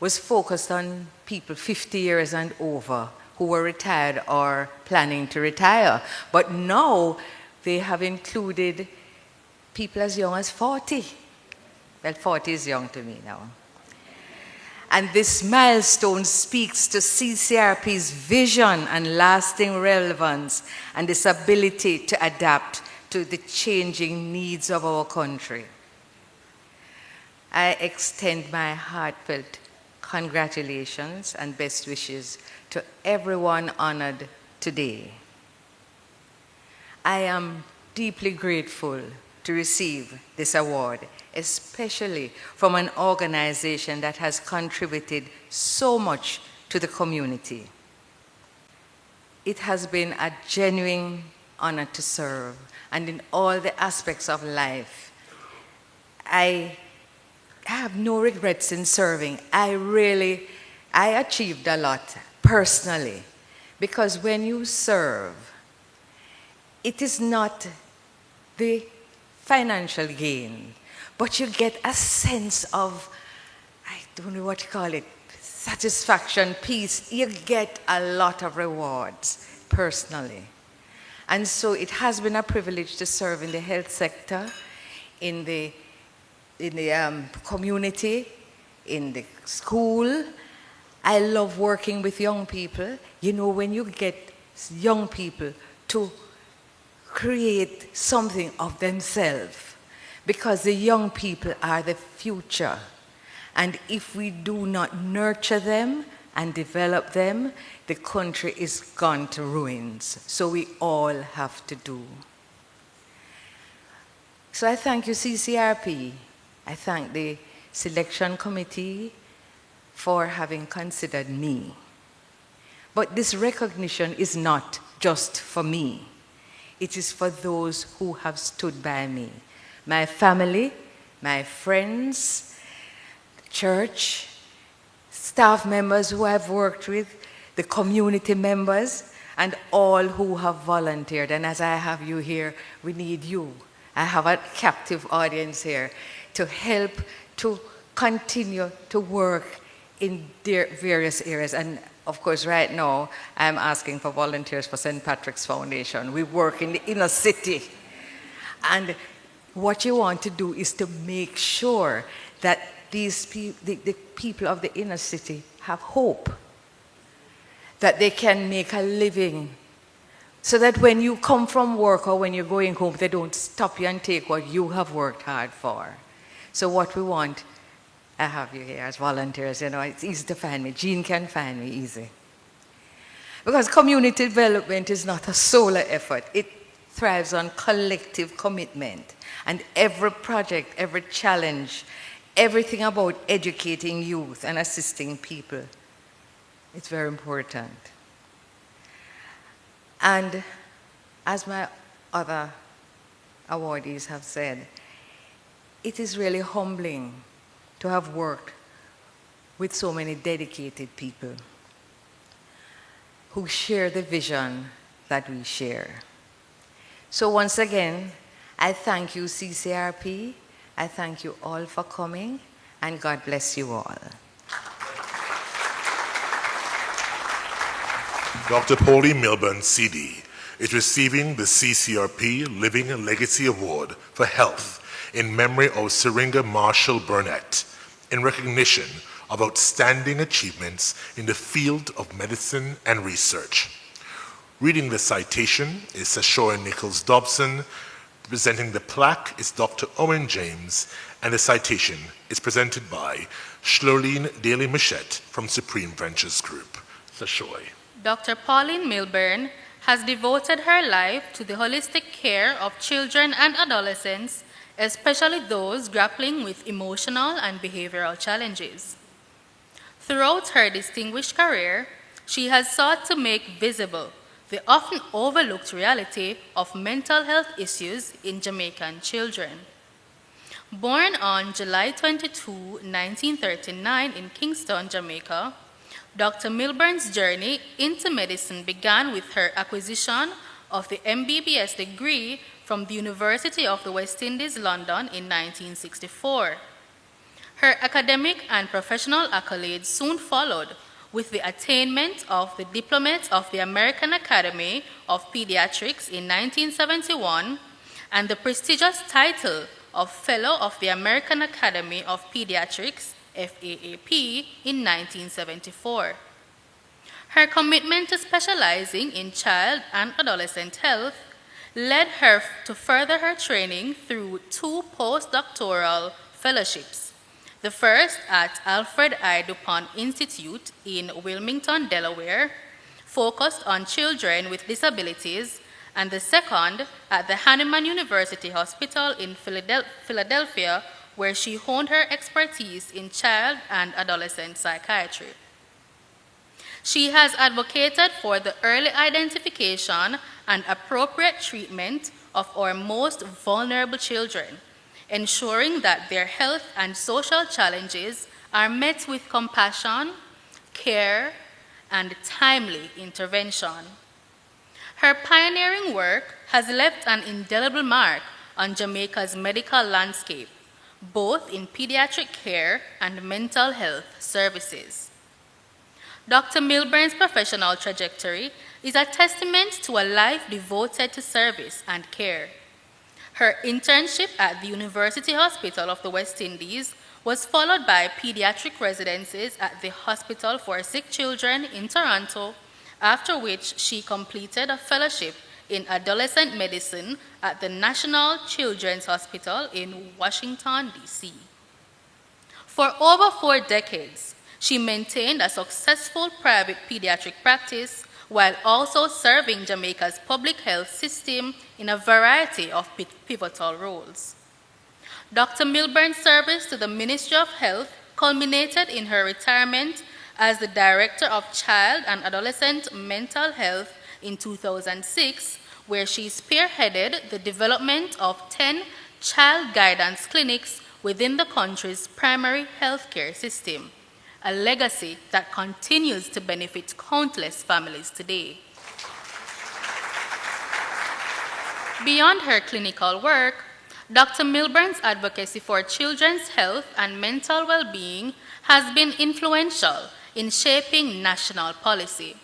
was focused on people 50 years and over who were retired or planning to retire. But now they have included people as young as 40. Well, 40 is young to me now. And this milestone speaks to CCRP's vision and lasting relevance and its ability to adapt to the changing needs of our country. I extend my heartfelt congratulations and best wishes to everyone honored today. I am deeply grateful to receive this award, especially from an organization that has contributed so much to the community. It has been a genuine honor to serve, and in all the aspects of life, I have no regrets in serving. I achieved a lot personally, because when you serve, it is not the financial gain, but you get a sense of, I don't know what to call it, satisfaction, peace. You get a lot of rewards personally. And so it has been a privilege to serve in the health sector, in the community, in the school. I love working with young people. You know, when you get young people to create something of themselves, because the young people are the future. And if we do not nurture them and develop them, the country is gone to ruins. So we all have to do. So I thank you, CCRP. I thank the selection committee for having considered me. But this recognition is not just for me. It is for those who have stood by me. My family, my friends, church, staff members who I've worked with, the community members, and all who have volunteered. And as I have you here, we need you. I have a captive audience here to help to continue to work in their various areas. And of course, right now, I'm asking for volunteers for St. Patrick's Foundation. We work in the inner city. And what you want to do is to make sure that these the people of the inner city have hope, that they can make a living, so that when you come from work or when you're going home, they don't stop you and take what you have worked hard for. So what we want, I have you here as volunteers, you know, it's easy to find me. Jean can find me easy. Because community development is not a solo effort. It thrives on collective commitment. And every project, every challenge, everything about educating youth and assisting people, it's very important. And as my other awardees have said, it is really humbling to have worked with so many dedicated people who share the vision that we share. So once again, I thank you, CCRP. I thank you all for coming, and God bless you all. Dr. Pauline Milbourn, CD, is receiving the CCRP Living Legacy Award for Health in memory of Syringa Marshall-Burnett, in recognition of outstanding achievements in the field of medicine and research. Reading the citation is Sashoy Nichols Dobson. Presenting the plaque is Dr. Owen James, and the citation is presented by Schlorline Daly-Michette from Supreme Ventures Group. Sashoy. Dr. Pauline Milbourn has devoted her life to the holistic care of children and adolescents, especially those grappling with emotional and behavioral challenges. Throughout her distinguished career, she has sought to make visible the often overlooked reality of mental health issues in Jamaican children. Born on July 22, 1939 in Kingston, Jamaica, Dr. Milbourn's journey into medicine began with her acquisition of the MBBS degree from the University of the West Indies, London in 1964. Her academic and professional accolades soon followed, with the attainment of the Diplomate of the American Academy of Pediatrics in 1971 and the prestigious title of Fellow of the American Academy of Pediatrics, FAAP, in 1974. Her commitment to specializing in child and adolescent health led her to further her training through 2 postdoctoral fellowships. The first at Alfred I. DuPont Institute in Wilmington, Delaware, focused on children with disabilities, and the second at the Hahnemann University Hospital in Philadelphia, where she honed her expertise in child and adolescent psychiatry. She has advocated for the early identification and appropriate treatment of our most vulnerable children, ensuring that their health and social challenges are met with compassion, care, and timely intervention. Her pioneering work has left an indelible mark on Jamaica's medical landscape, both in pediatric care and mental health services. Dr. Milbourn's professional trajectory is a testament to a life devoted to service and care. Her internship at the University Hospital of the West Indies was followed by pediatric residencies at the Hospital for Sick Children in Toronto, after which she completed a fellowship in adolescent medicine at the National Children's Hospital in Washington, D.C. For over 4 decades, she maintained a successful private pediatric practice while also serving Jamaica's public health system in a variety of pivotal roles. Dr. Milbourn's service to the Ministry of Health culminated in her retirement as the Director of Child and Adolescent Mental Health in 2006, where she spearheaded the development of 10 child guidance clinics within the country's primary healthcare system, a legacy that continues to benefit countless families today. Beyond her clinical work, Dr. Milbourn's advocacy for children's health and mental well-being has been influential in shaping national policy.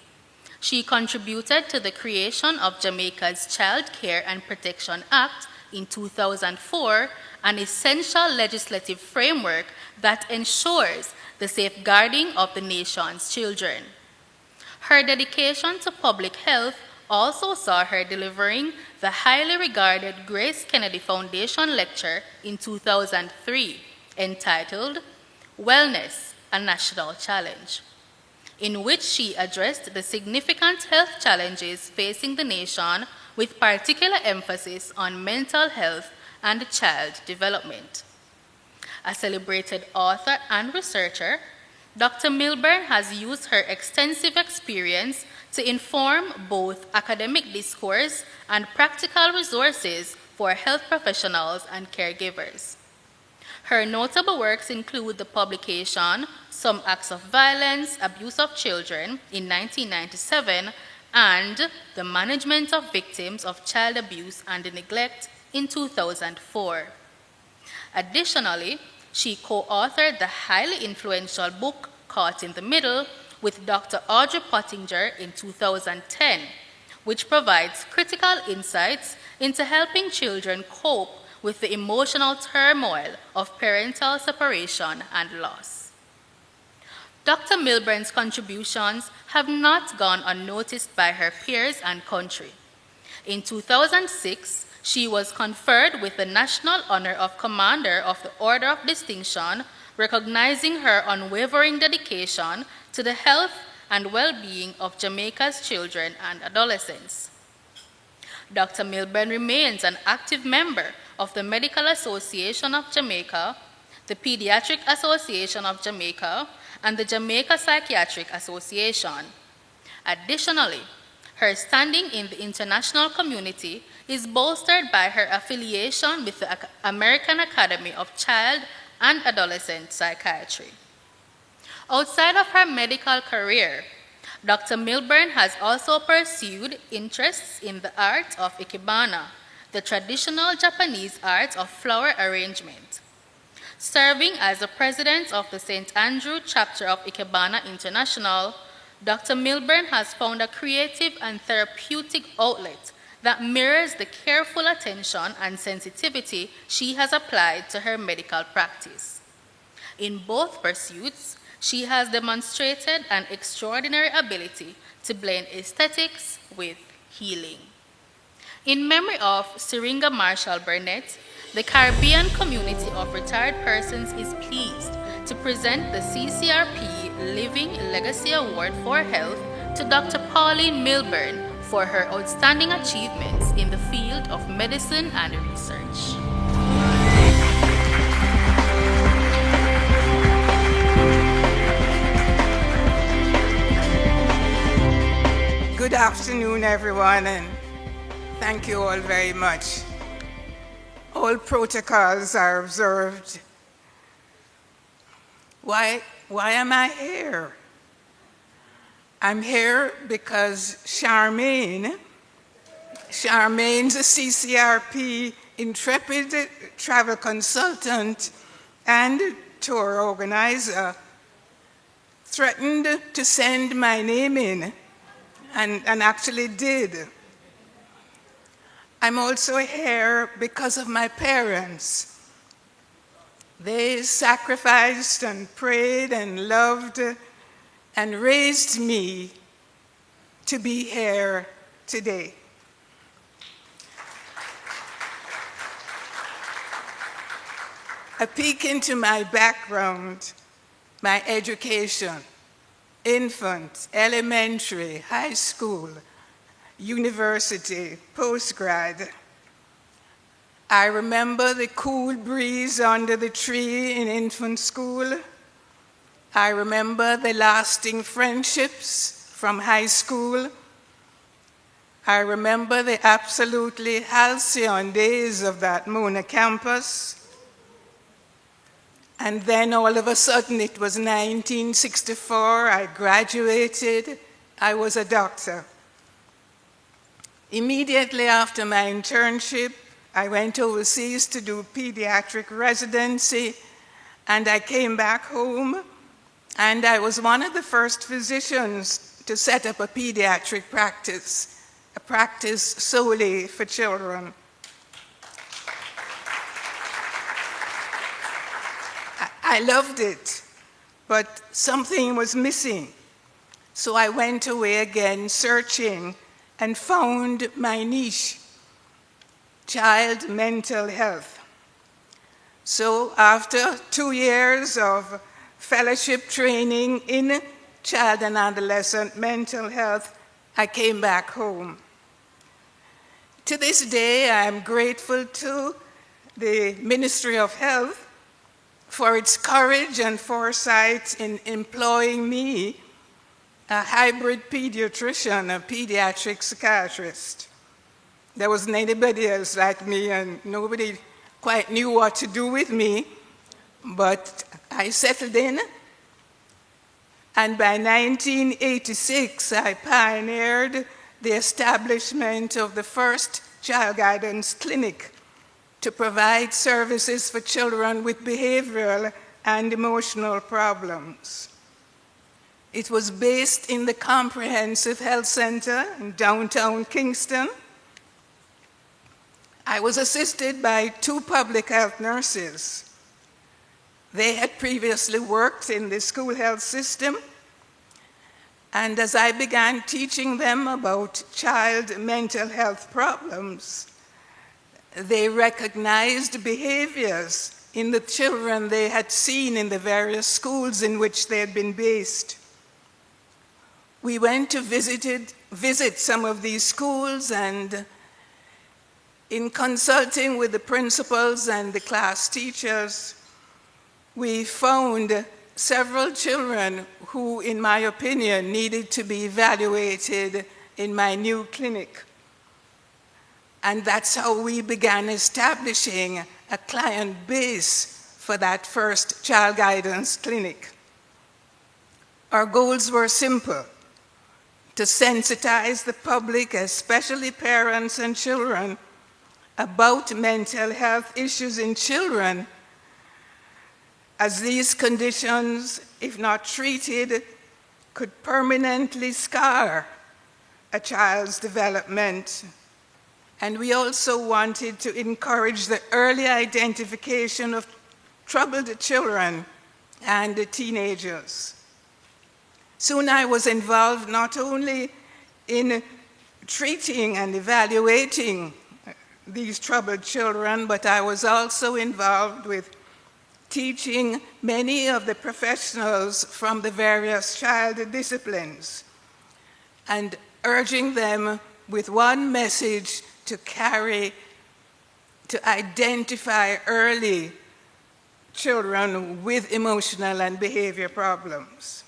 She contributed to the creation of Jamaica's Child Care and Protection Act in 2004, an essential legislative framework that ensures the safeguarding of the nation's children. Her dedication to public health also saw her delivering the highly regarded Grace Kennedy Foundation Lecture in 2003, entitled Wellness, a National Challenge, in which she addressed the significant health challenges facing the nation with particular emphasis on mental health and child development. A celebrated author and researcher, Dr. Milbourn has used her extensive experience to inform both academic discourse and practical resources for health professionals and caregivers. Her notable works include the publication Some Acts of Violence, Abuse of Children in 1997 and The Management of Victims of Child Abuse and Neglect in 2004. Additionally, she co-authored the highly influential book Caught in the Middle with Dr. Audrey Pottinger in 2010, which provides critical insights into helping children cope with the emotional turmoil of parental separation and loss. Dr. Milbourn's contributions have not gone unnoticed by her peers and country. In 2006, she was conferred with the National Honor of Commander of the Order of Distinction, recognizing her unwavering dedication to the health and well-being of Jamaica's children and adolescents. Dr. Milbourn remains an active member of the Medical Association of Jamaica, the Pediatric Association of Jamaica, and the Jamaica Psychiatric Association. Additionally, her standing in the international community is bolstered by her affiliation with the American Academy of Child and Adolescent Psychiatry. Outside of her medical career, Dr. Milbourn has also pursued interests in the art of ikebana, the traditional Japanese art of flower arrangement. Serving as the president of the St. Andrew chapter of Ikebana International, Dr. Milbourn has found a creative and therapeutic outlet that mirrors the careful attention and sensitivity she has applied to her medical practice. In both pursuits, she has demonstrated an extraordinary ability to blend aesthetics with healing. In memory of Syringa Marshall-Burnett, the Caribbean community of retired persons is pleased to present the CCRP Living Legacy Award for Health to Dr. Pauline Milbourn for her outstanding achievements in the field of medicine and research. Good afternoon, everyone, and thank you all very much. All protocols are observed. Why am I here? I'm here because Charmaine's a CCRP intrepid travel consultant and tour organizer, threatened to send my name in, and actually did. I'm also here because of my parents. They sacrificed and prayed and loved and raised me to be here today. A peek into my background, my education: infant, elementary, high school, university, postgrad. I remember the cool breeze under the tree in infant school. I remember the lasting friendships from high school. I remember the absolutely halcyon days of that Mona campus. And then all of a sudden, it was 1964, I graduated, I was a doctor. Immediately after my internship, I went overseas to do pediatric residency, and I came back home, and I was one of the first physicians to set up a pediatric practice, a practice solely for children. I loved it, but something was missing. So I went away again searching and found my niche: child mental health. So after 2 years of fellowship training in child and adolescent mental health, I came back home. To this day, I am grateful to the Ministry of Health for its courage and foresight in employing me, a hybrid pediatrician, a pediatric psychiatrist. There wasn't anybody else like me, and nobody quite knew what to do with me, but I settled in, and by 1986, I pioneered the establishment of the first child guidance clinic to provide services for children with behavioral and emotional problems. It was based in the Comprehensive Health Center in downtown Kingston. I was assisted by 2 public health nurses. They had previously worked in the school health system, and as I began teaching them about child mental health problems, they recognized behaviors in the children they had seen in the various schools in which they had been based. We went to visit some of these schools, and in consulting with the principals and the class teachers, we found several children who, in my opinion, needed to be evaluated in my new clinic. And that's how we began establishing a client base for that first child guidance clinic. Our goals were simple: to sensitize the public, especially parents and children, about mental health issues in children, as these conditions, if not treated, could permanently scar a child's development. And we also wanted to encourage the early identification of troubled children and teenagers. Soon I was involved not only in treating and evaluating these troubled children, but I was also involved with teaching many of the professionals from the various child disciplines and urging them with one message to carry, to identify early children with emotional and behavior problems.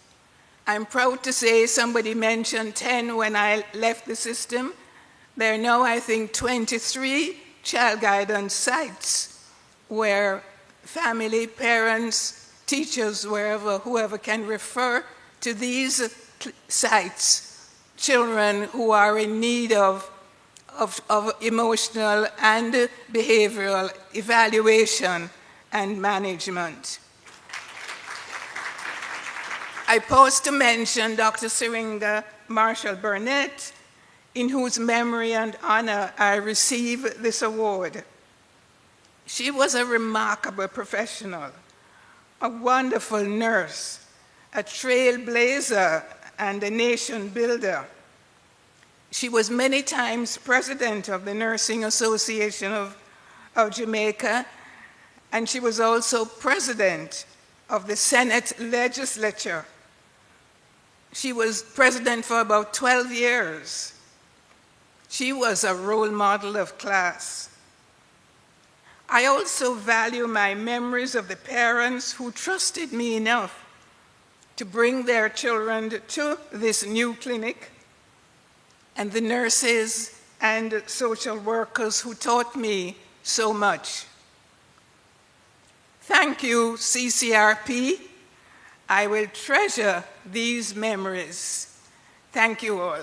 I'm proud to say somebody mentioned 10 when I left the system. There are now, I think, 23 child guidance sites where family, parents, teachers, whoever can refer to these sites, children who are in need of emotional and behavioral evaluation and management. I pause to mention Dr. Syringa Marshall-Burnett, in whose memory and honor I receive this award. She was a remarkable professional, a wonderful nurse, a trailblazer, and a nation builder. She was many times president of the Nursing Association of Jamaica, and she was also president of the Senate legislature. She was president for about 12 years. She was a role model of class. I also value my memories of the parents who trusted me enough to bring their children to this new clinic, and the nurses and social workers who taught me so much. Thank you, CCRP. I will treasure these memories. Thank you all.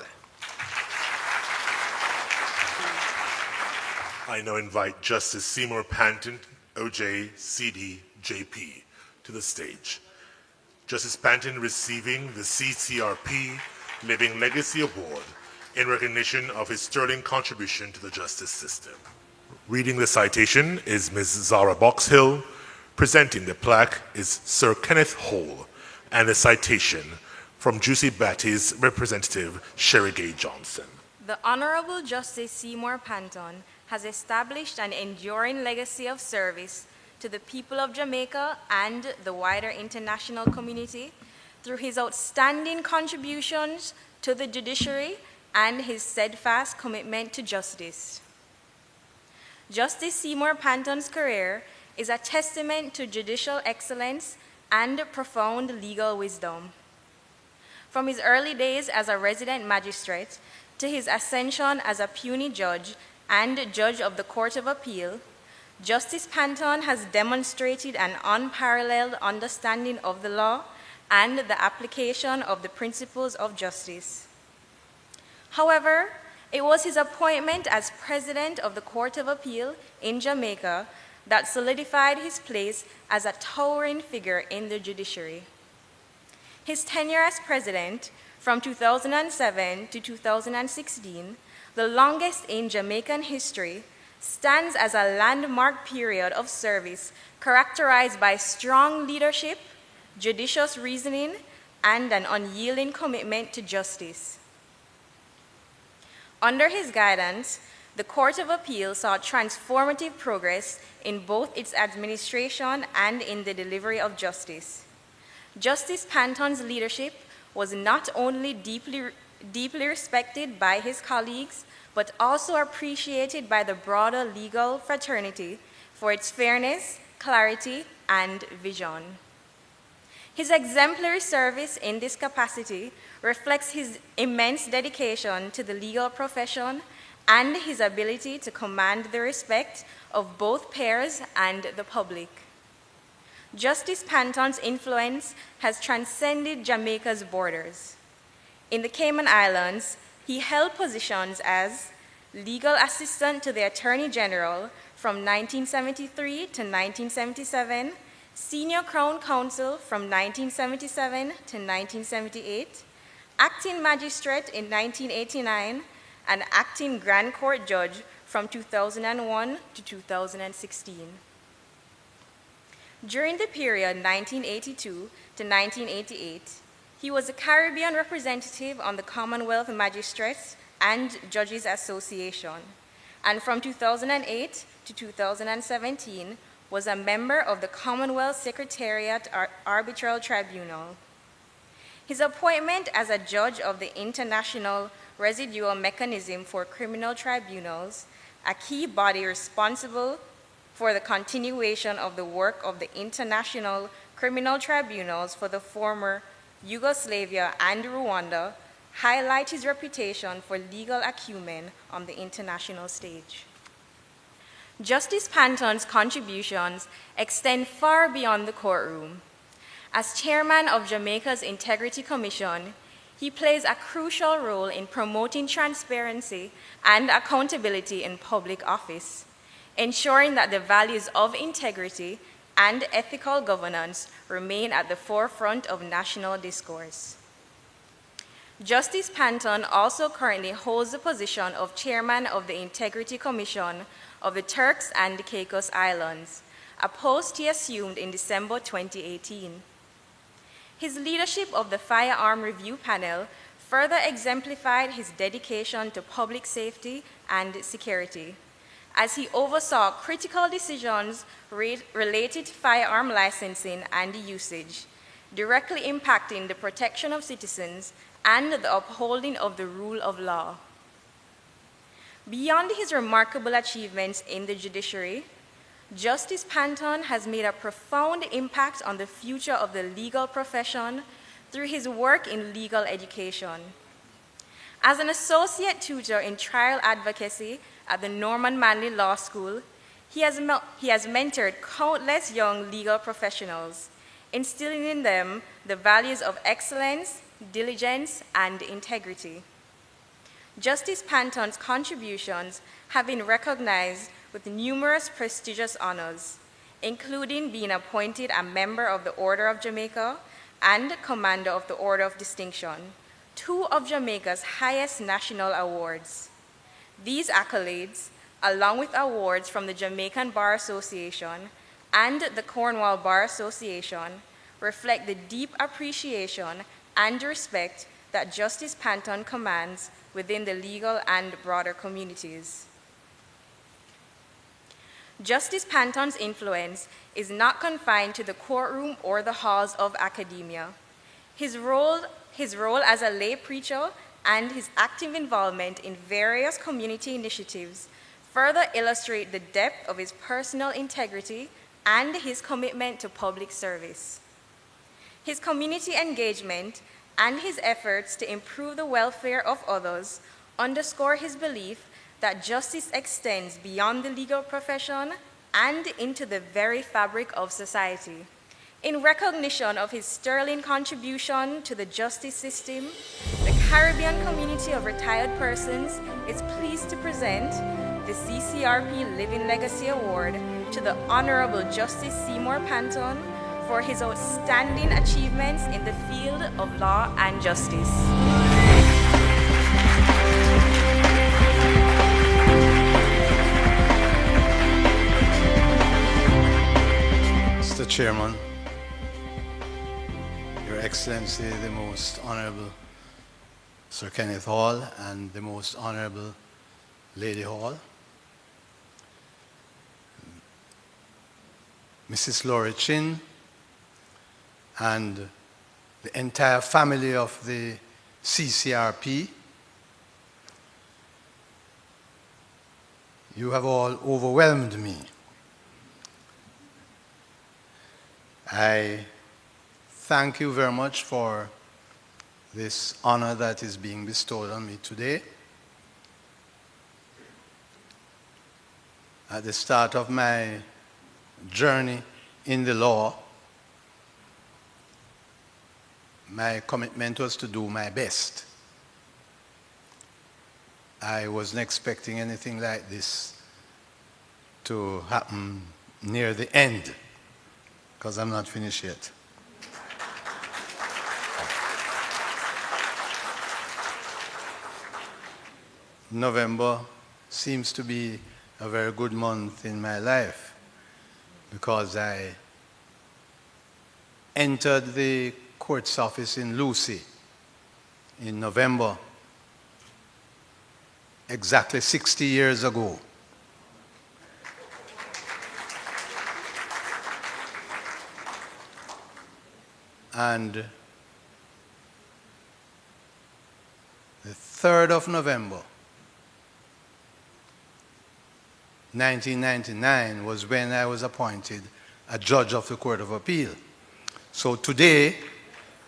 I now invite Justice Seymour Panton, OJ, CD, JP, to the stage. Justice Panton receiving the CCRP Living Legacy Award in recognition of his sterling contribution to the justice system. Reading the citation is Ms. Zara Boxhill. Presenting the plaque is Sir Kenneth Hole, and the citation from Juicy Batty's representative, Sherry Gay Johnson. The Honorable Justice Seymour Panton has established an enduring legacy of service to the people of Jamaica and the wider international community through his outstanding contributions to the judiciary and his steadfast commitment to justice. Justice Seymour Panton's career is a testament to judicial excellence and profound legal wisdom. From his early days as a resident magistrate to his ascension as a puisne judge and judge of the Court of Appeal, Justice Panton has demonstrated an unparalleled understanding of the law and the application of the principles of justice. However, it was his appointment as president of the Court of Appeal in Jamaica that solidified his place as a towering figure in the judiciary. His tenure as president, from 2007 to 2016, the longest in Jamaican history, stands as a landmark period of service characterized by strong leadership, judicious reasoning, and an unyielding commitment to justice. Under his guidance, the Court of Appeal saw transformative progress in both its administration and in the delivery of justice. Justice Panton's leadership was not only deeply respected by his colleagues, but also appreciated by the broader legal fraternity for its fairness, clarity, and vision. His exemplary service in this capacity reflects his immense dedication to the legal profession and his ability to command the respect of both peers and the public. Justice Panton's influence has transcended Jamaica's borders. In the Cayman Islands, he held positions as legal assistant to the Attorney General from 1973 to 1977, senior Crown Counsel from 1977 to 1978, acting magistrate in 1989, and acting Grand Court Judge from 2001 to 2016. During the period 1982 to 1988, he was a Caribbean representative on the Commonwealth Magistrates and Judges Association, and from 2008 to 2017 was a member of the Commonwealth Secretariat Arbitral Tribunal. His appointment as a judge of the International residual mechanism for criminal tribunals, a key body responsible for the continuation of the work of the international criminal tribunals for the former Yugoslavia and Rwanda, highlight his reputation for legal acumen on the international stage. Justice Panton's contributions extend far beyond the courtroom. As chairman of Jamaica's Integrity Commission, he plays a crucial role in promoting transparency and accountability in public office, ensuring that the values of integrity and ethical governance remain at the forefront of national discourse. Justice Panton also currently holds the position of chairman of the Integrity Commission of the Turks and Caicos Islands, a post he assumed in December 2018. His leadership of the Firearm Review Panel further exemplified his dedication to public safety and security, as he oversaw critical decisions related to firearm licensing and usage, directly impacting the protection of citizens and the upholding of the rule of law. Beyond his remarkable achievements in the judiciary, Justice Panton has made a profound impact on the future of the legal profession through his work in legal education. As an associate tutor in trial advocacy at the Norman Manley Law School, he has mentored countless young legal professionals, instilling in them the values of excellence, diligence, and integrity. Justice Panton's contributions have been recognized with numerous prestigious honors, including being appointed a member of the Order of Jamaica and Commander of the Order of Distinction, two of Jamaica's highest national awards. These accolades, along with awards from the Jamaican Bar Association and the Cornwall Bar Association, reflect the deep appreciation and respect that Justice Panton commands within the legal and broader communities. Justice Panton's influence is not confined to the courtroom or the halls of academia. His role as a lay preacher and his active involvement in various community initiatives further illustrate the depth of his personal integrity and his commitment to public service. His community engagement and his efforts to improve the welfare of others underscore his belief that justice extends beyond the legal profession and into the very fabric of society. In recognition of his sterling contribution to the justice system, the Caribbean Community of Retired Persons is pleased to present the CCRP Living Legacy Award to the Honorable Justice Seymour Panton for his outstanding achievements in the field of law and justice. Mr. Chairman, Your Excellency, the Most Honorable Sir Kenneth Hall and the Most Honorable Lady Hall, Mrs. Laurie Chin, and the entire family of the CCRP, you have all overwhelmed me. I thank you very much for this honor that is being bestowed on me today. At the start of my journey in the law, my commitment was to do my best. I wasn't expecting anything like this to happen near the end, because I'm not finished yet. November seems to be a very good month in my life because I entered the court's office in Lucien in November, exactly 60 years ago. And the 3rd of November, 1999 was when I was appointed a judge of the Court of Appeal. So today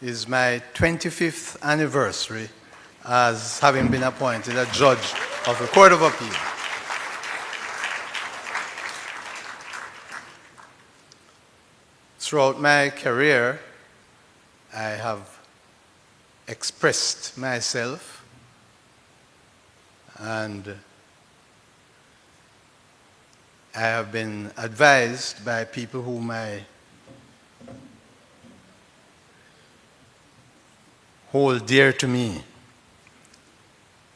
is my 25th anniversary as having been appointed a judge of the Court of Appeal. Throughout my career, I have expressed myself and I have been advised by people whom I hold dear to me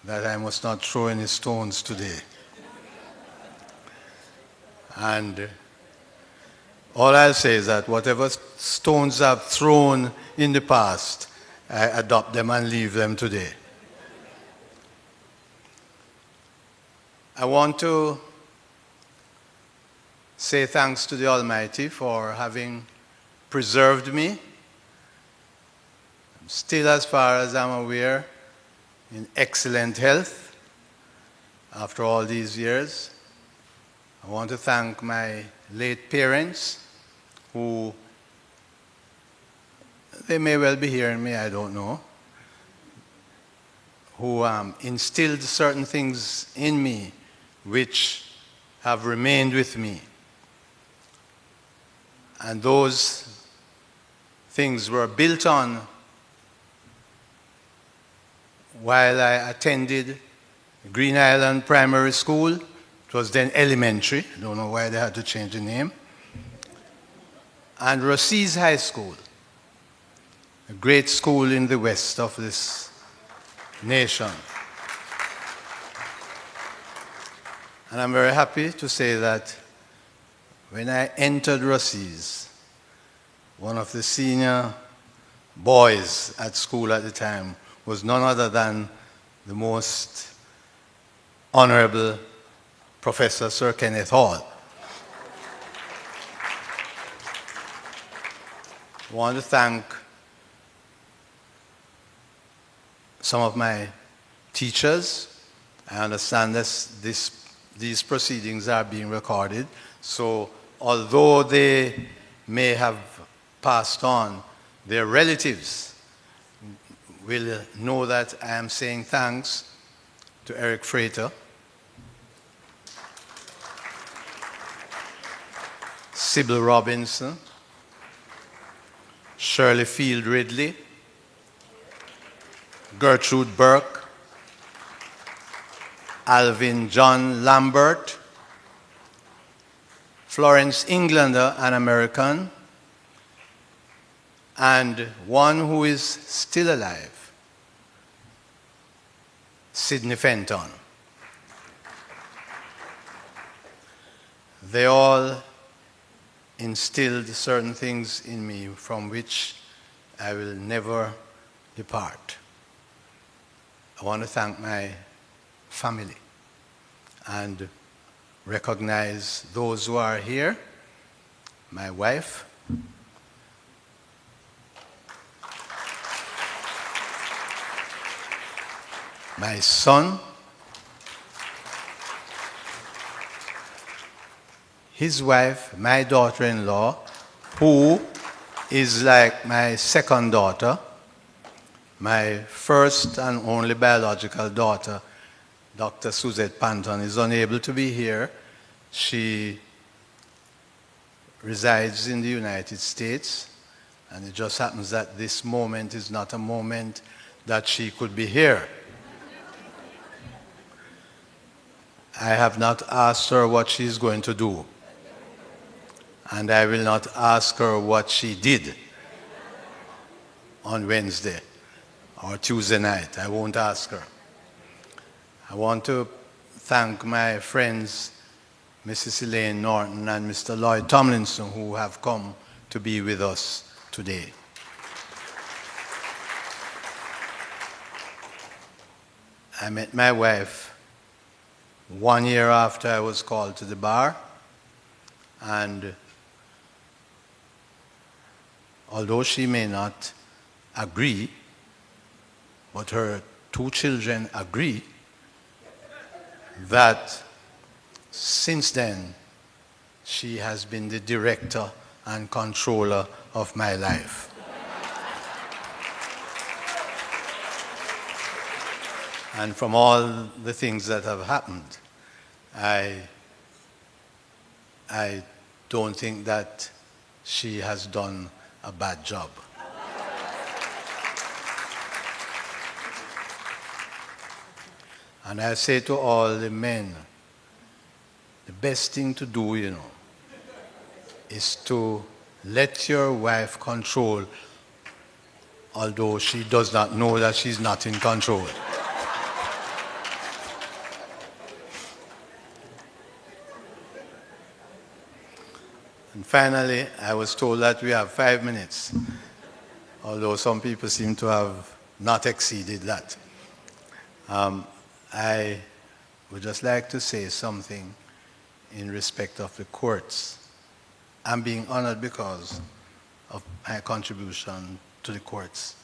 that I must not throw any stones today. And all I'll say is that whatever stones I've thrown in the past, I adopt them and leave them today. I want to say thanks to the Almighty for having preserved me. I'm still, as far as I'm aware, in excellent health after all these years. I want to thank my late parents who, they may well be hearing me, I don't know, who instilled certain things in me which have remained with me. And those things were built on while I attended Green Island Primary School. It was then elementary. I don't know why they had to change the name. And Rossi's High School, a great school in the west of this nation. And I'm very happy to say that when I entered Rossi's, one of the senior boys at school at the time was none other than the most honorable Professor Sir Kenneth Hall. I want to thank some of my teachers. I understand these proceedings are being recorded, so although they may have passed on, their relatives will know that I am saying thanks to Eric Fraser, Sybil Robinson, Shirley Field Ridley, Gertrude Burke, Alvin John Lambert, Florence Englander, an American, and one who is still alive, Sidney Fenton. They all instilled certain things in me from which I will never depart. I want to thank my family and recognize those who are here, my wife, my son, his wife, my daughter-in-law, who is like my second daughter, my first and only biological daughter, Dr. Suzette Panton, is unable to be here. She resides in the United States, and it just happens that this moment is not a moment that she could be here. I have not asked her what she's going to do, and I will not ask her what she did on Wednesday or Tuesday night. I won't ask her. I want to thank my friends, Mrs. Elaine Norton and Mr. Lloyd Tomlinson, who have come to be with us today. I met my wife 1 year after I was called to the bar, and although she may not agree, but her two children agree that since then she has been the director and controller of my life. And from all the things that have happened, I don't think that she has done a bad job. And I say to all the men, the best thing to do, is to let your wife control, although she does not know that she's not in control. And finally, I was told that we have 5 minutes, although some people seem to have not exceeded that. I would just like to say something in respect of the courts. I'm being honored because of my contribution to the courts.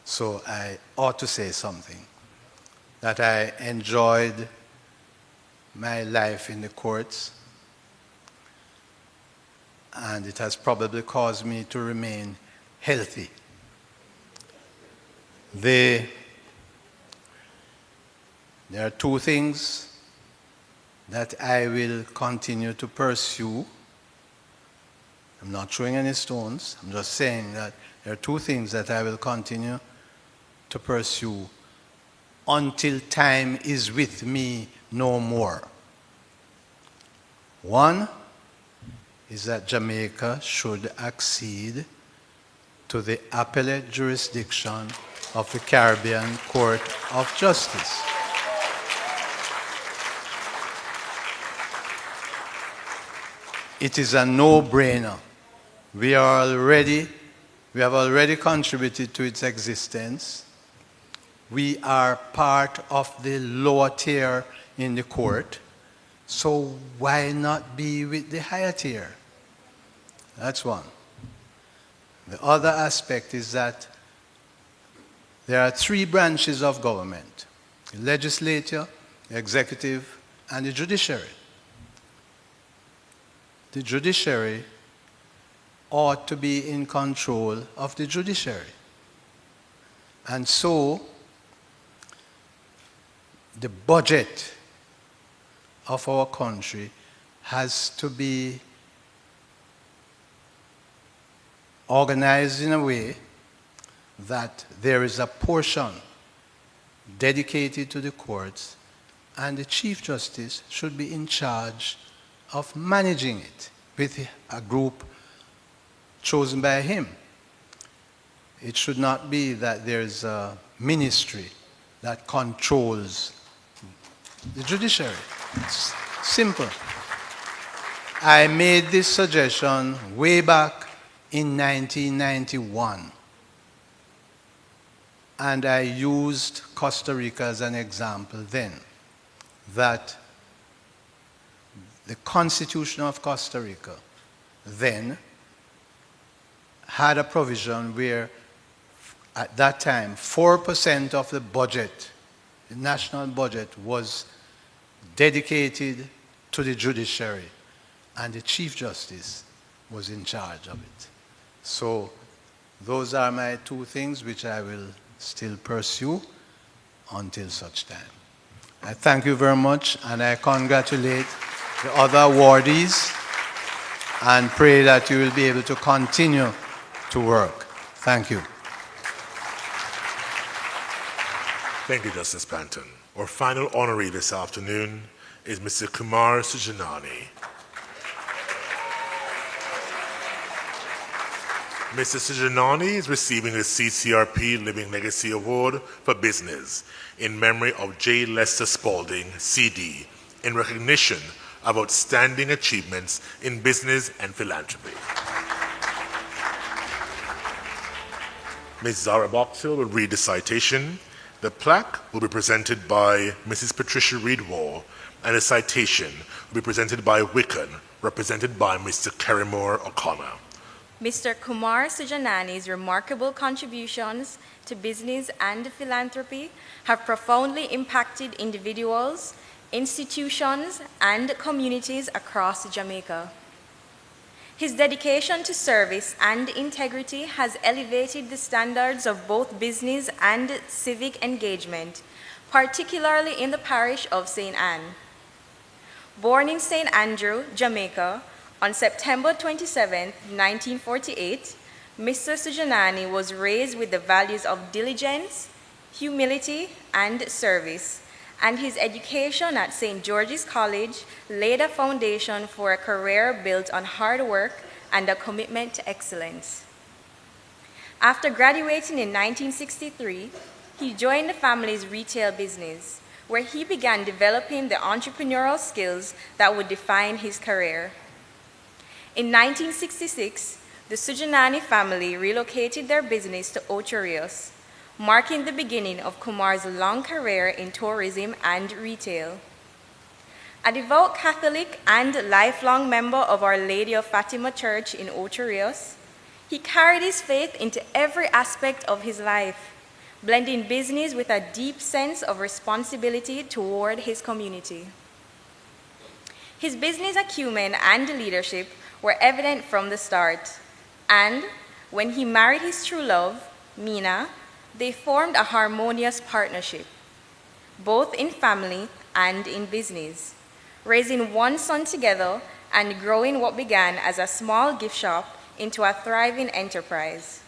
So I ought to say something, that I enjoyed my life in the courts, and it has probably caused me to remain healthy. There are two things that I will continue to pursue. I'm not throwing any stones. I'm just saying that there are two things that I will continue to pursue until time is with me no more. One is that Jamaica should accede to the appellate jurisdiction of the Caribbean Court of Justice. It is a no-brainer. We have already contributed to its existence. We are part of the lower tier in the court, so why not be with the higher tier? That's one. The other aspect is that there are three branches of government: the legislature, the executive, and the judiciary. The judiciary ought to be in control of the judiciary. And so, the budget of our country has to be organized in a way that there is a portion dedicated to the courts, and the Chief Justice should be in charge of managing it with a group chosen by him. It should not be that there's a ministry that controls the judiciary. It's simple. I made this suggestion way back in 1991, and I used Costa Rica as an example then, that the Constitution of Costa Rica then had a provision where at that time 4% of the budget, the national budget, was dedicated to the judiciary, and the Chief Justice was in charge of it. So those are my two things which I will still pursue until such time. I thank you very much, and I congratulate the other awardees and pray that you will be able to continue to work. Thank you. Thank you, Justice Panton. Our final honoree this afternoon is Mr. Kumar Sujanani. Mr. Sujanani is receiving the CCRP Living Legacy Award for Business in memory of J. Lester Spaulding, CD, in recognition of outstanding achievements in business and philanthropy. Ms. Zara Boxhill will read the citation. The plaque will be presented by Mrs. Patricia Reed Wall, and the citation will be presented by Wiccan, represented by Mr. Kerrymore O'Connor. Mr. Kumar Sujanani's remarkable contributions to business and philanthropy have profoundly impacted individuals, institutions, and communities across Jamaica. His dedication to service and integrity has elevated the standards of both business and civic engagement, particularly in the parish of St. Anne. Born in St. Andrew, Jamaica, on September 27, 1948, Mr. Sujanani was raised with the values of diligence, humility, and service, and his education at St. George's College laid a foundation for a career built on hard work and a commitment to excellence. After graduating in 1963, he joined the family's retail business, where he began developing the entrepreneurial skills that would define his career. In 1966, the Sujanani family relocated their business to Honourees, marking the beginning of Kumar's long career in tourism and retail. A devout Catholic and lifelong member of Our Lady of Fatima Church in Honourees, he carried his faith into every aspect of his life, blending business with a deep sense of responsibility toward his community. His business acumen and leadership were evident from the start, and when he married his true love, Mina, they formed a harmonious partnership, both in family and in business, raising one son together and growing what began as a small gift shop into a thriving enterprise.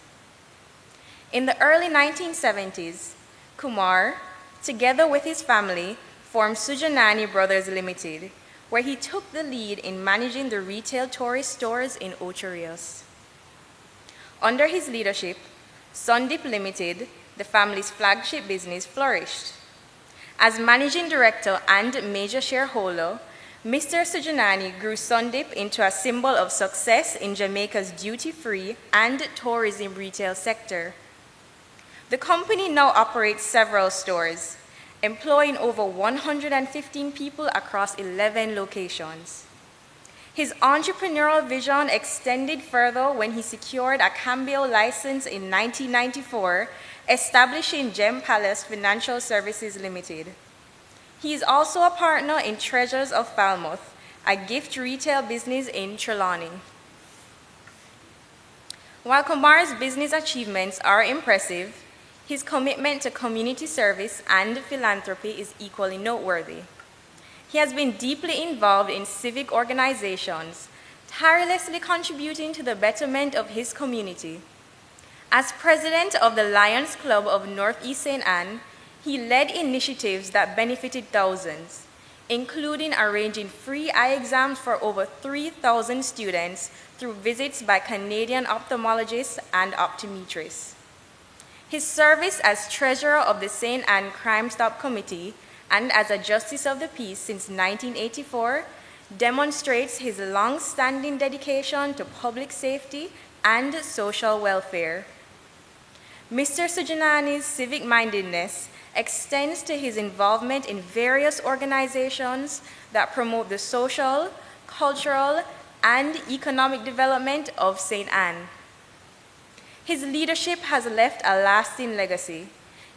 In the early 1970s, Kumar, together with his family, formed Sujanani Brothers Limited, where he took the lead in managing the retail tourist stores in Honourees. Under his leadership, Sundip Limited, the family's flagship business, flourished. As managing director and major shareholder, Mr. Sujanani grew Sundip into a symbol of success in Jamaica's duty-free and tourism retail sector. The company now operates several stores, employing over 115 people across 11 locations. His entrepreneurial vision extended further when he secured a Cambio license in 1994, establishing Gem Palace Financial Services Limited. He is also a partner in Treasures of Falmouth, a gift retail business in Trelawney. While Kumar's business achievements are impressive, his commitment to community service and philanthropy is equally noteworthy. He has been deeply involved in civic organizations, tirelessly contributing to the betterment of his community. As president of the Lions Club of Northeast St. Anne, he led initiatives that benefited thousands, including arranging free eye exams for over 3,000 students through visits by Canadian ophthalmologists and optometrists. His service as treasurer of the St. Anne Crime Stop Committee and as a Justice of the Peace since 1984 demonstrates his long-standing dedication to public safety and social welfare. Mr. Sujanani's civic mindedness extends to his involvement in various organizations that promote the social, cultural, and economic development of St. Anne. His leadership has left a lasting legacy,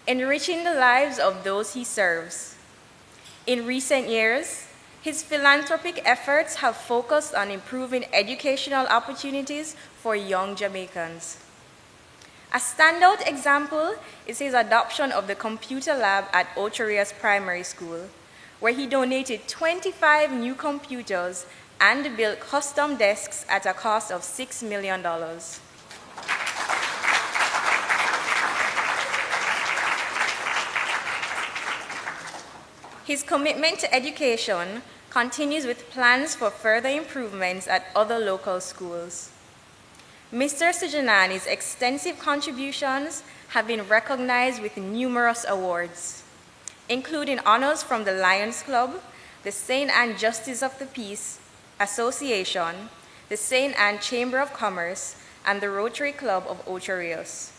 enriching the lives of those he serves. In recent years, his philanthropic efforts have focused on improving educational opportunities for young Jamaicans. A standout example is his adoption of the computer lab at Honourees Primary School, where he donated 25 new computers and built custom desks at a cost of $6 million. His commitment to education continues with plans for further improvements at other local schools. Mr. Sujanani's extensive contributions have been recognized with numerous awards, including honors from the Lions Club, the St. Anne Justice of the Peace Association, the St. Anne Chamber of Commerce, and the Rotary Club of Honourees.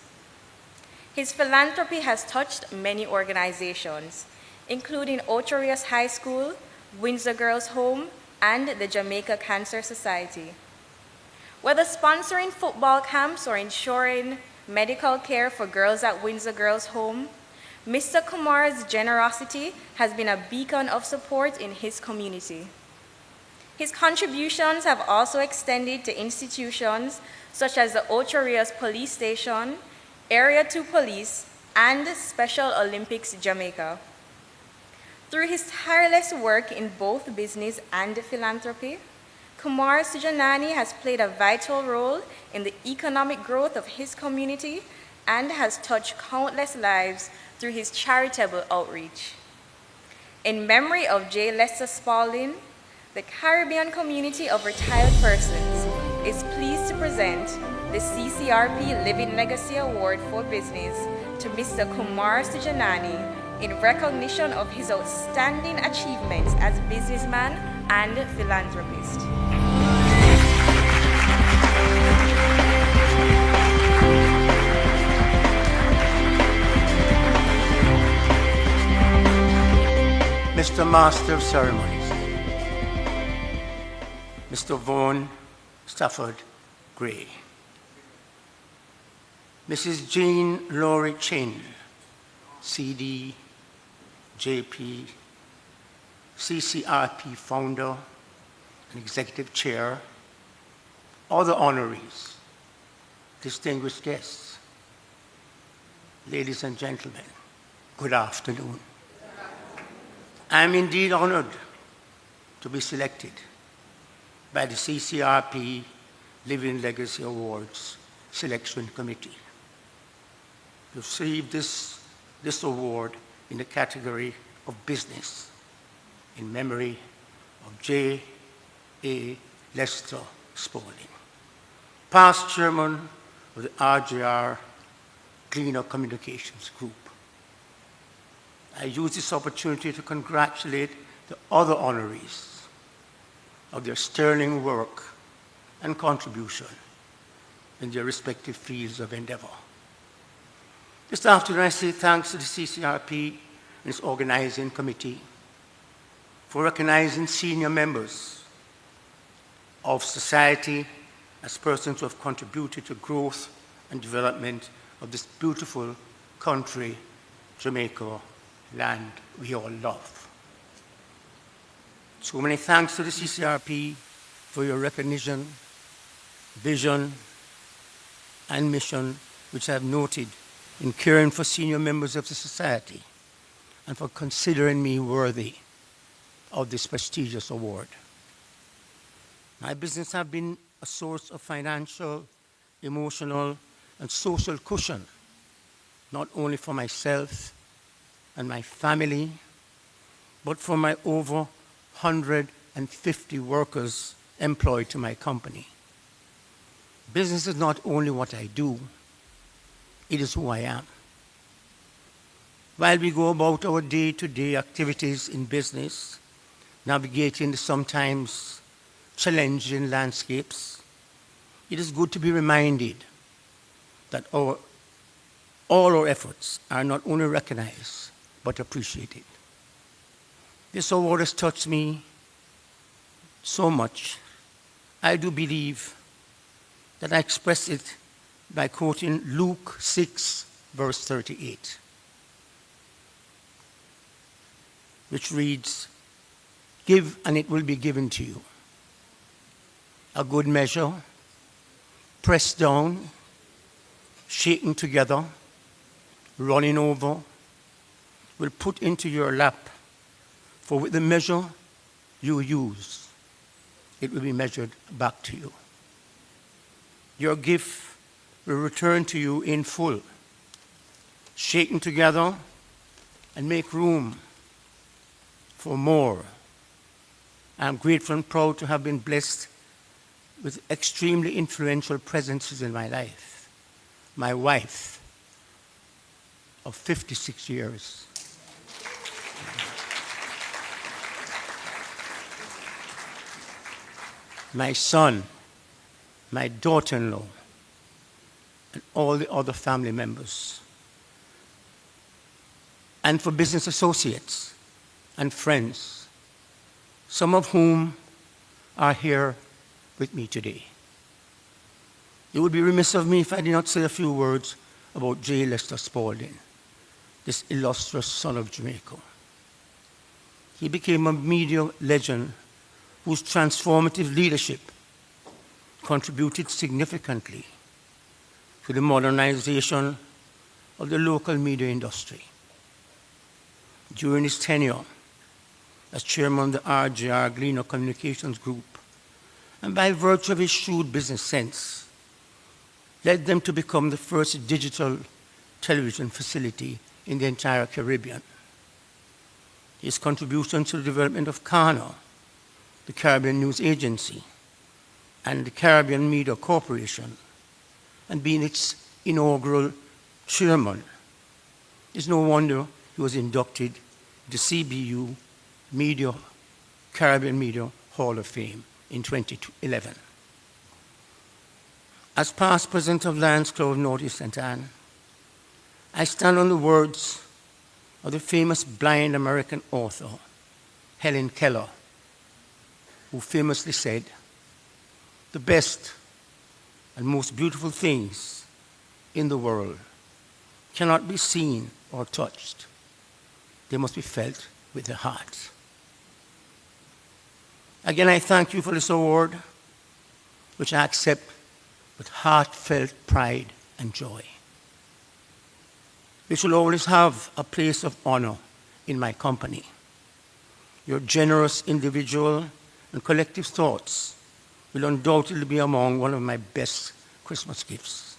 His philanthropy has touched many organizations, including Honourees High School, Windsor Girls Home, and the Jamaica Cancer Society. Whether sponsoring football camps or ensuring medical care for girls at Windsor Girls Home, Mr. Kumar's generosity has been a beacon of support in his community. His contributions have also extended to institutions such as the Ocho Rios Police Station, Area 2 Police, and Special Olympics Jamaica. Through his tireless work in both business and philanthropy, Kumar Sujanani has played a vital role in the economic growth of his community and has touched countless lives through his charitable outreach. In memory of J. Lester Spaulding, the Caribbean Community of Retired Persons is pleased to present the CCRP Living Legacy Award for Business to Mr. Kumar Sujanani in recognition of his outstanding achievements as businessman and philanthropist. Mr. Master of Ceremonies, Mr. Vaughan Stafford Gray, Mrs. Jean Laurie Chin, CD, JP, CCRP founder and executive chair, other honorees, distinguished guests, ladies and gentlemen, good afternoon. I am indeed honored to be selected by the CCRP Living Legacy Awards Selection Committee to receive this award in the category of business in memory of J. A. Lester Spaulding, past chairman of the RJR Cleaner Communications Group. I use this opportunity to congratulate the other honorees of their sterling work and contribution in their respective fields of endeavor. This afternoon, I say thanks to the CCRP and its organizing committee for recognizing senior members of society as persons who have contributed to growth and development of this beautiful country, Jamaica, land we all love. So many thanks to the CCRP for your recognition, vision, and mission, which I have noted in caring for senior members of the society and for considering me worthy of this prestigious award. My business has been a source of financial, emotional, and social cushion, not only for myself and my family, but for my over 150 workers employed to my company. Business is not only what I do, it is who I am. While we go about our day-to-day activities in business, navigating the sometimes challenging landscapes, it is good to be reminded that all our efforts are not only recognized, but appreciated. This award has touched me so much. I do believe that I express it by quoting Luke 6, verse 38, which reads, "Give and it will be given to you. A good measure, pressed down, shaken together, running over, will put into your lap, for with the measure you use, it will be measured back to you. Your gift will return to you in full, shaken together and make room for more." I am grateful and proud to have been blessed with extremely influential presences in my life. My wife of 56 years. My son, my daughter-in-law, and all the other family members. And for business associates and friends, some of whom are here with me today. It would be remiss of me if I did not say a few words about J. Lester Spaulding, this illustrious son of Jamaica. He became a media legend whose transformative leadership contributed significantly to the modernization of the local media industry. During his tenure as chairman of the RJR Gleaner Communications Group, and by virtue of his shrewd business sense, led them to become the first digital television facility in the entire Caribbean. His contribution to the development of CANA, the Caribbean News Agency, and the Caribbean Media Corporation, and being its inaugural chairman, it's no wonder he was inducted to CBU Caribbean Media Hall of Fame in 2011. As past president of Lions Club of Northeast St. Anne, I stand on the words of the famous blind American author, Helen Keller, who famously said, "The best and most beautiful things in the world cannot be seen or touched. They must be felt with the heart." Again, I thank you for this award, which I accept with heartfelt pride and joy. It will always have a place of honor in my company. Your generous individual and collective thoughts will undoubtedly be among one of my best Christmas gifts.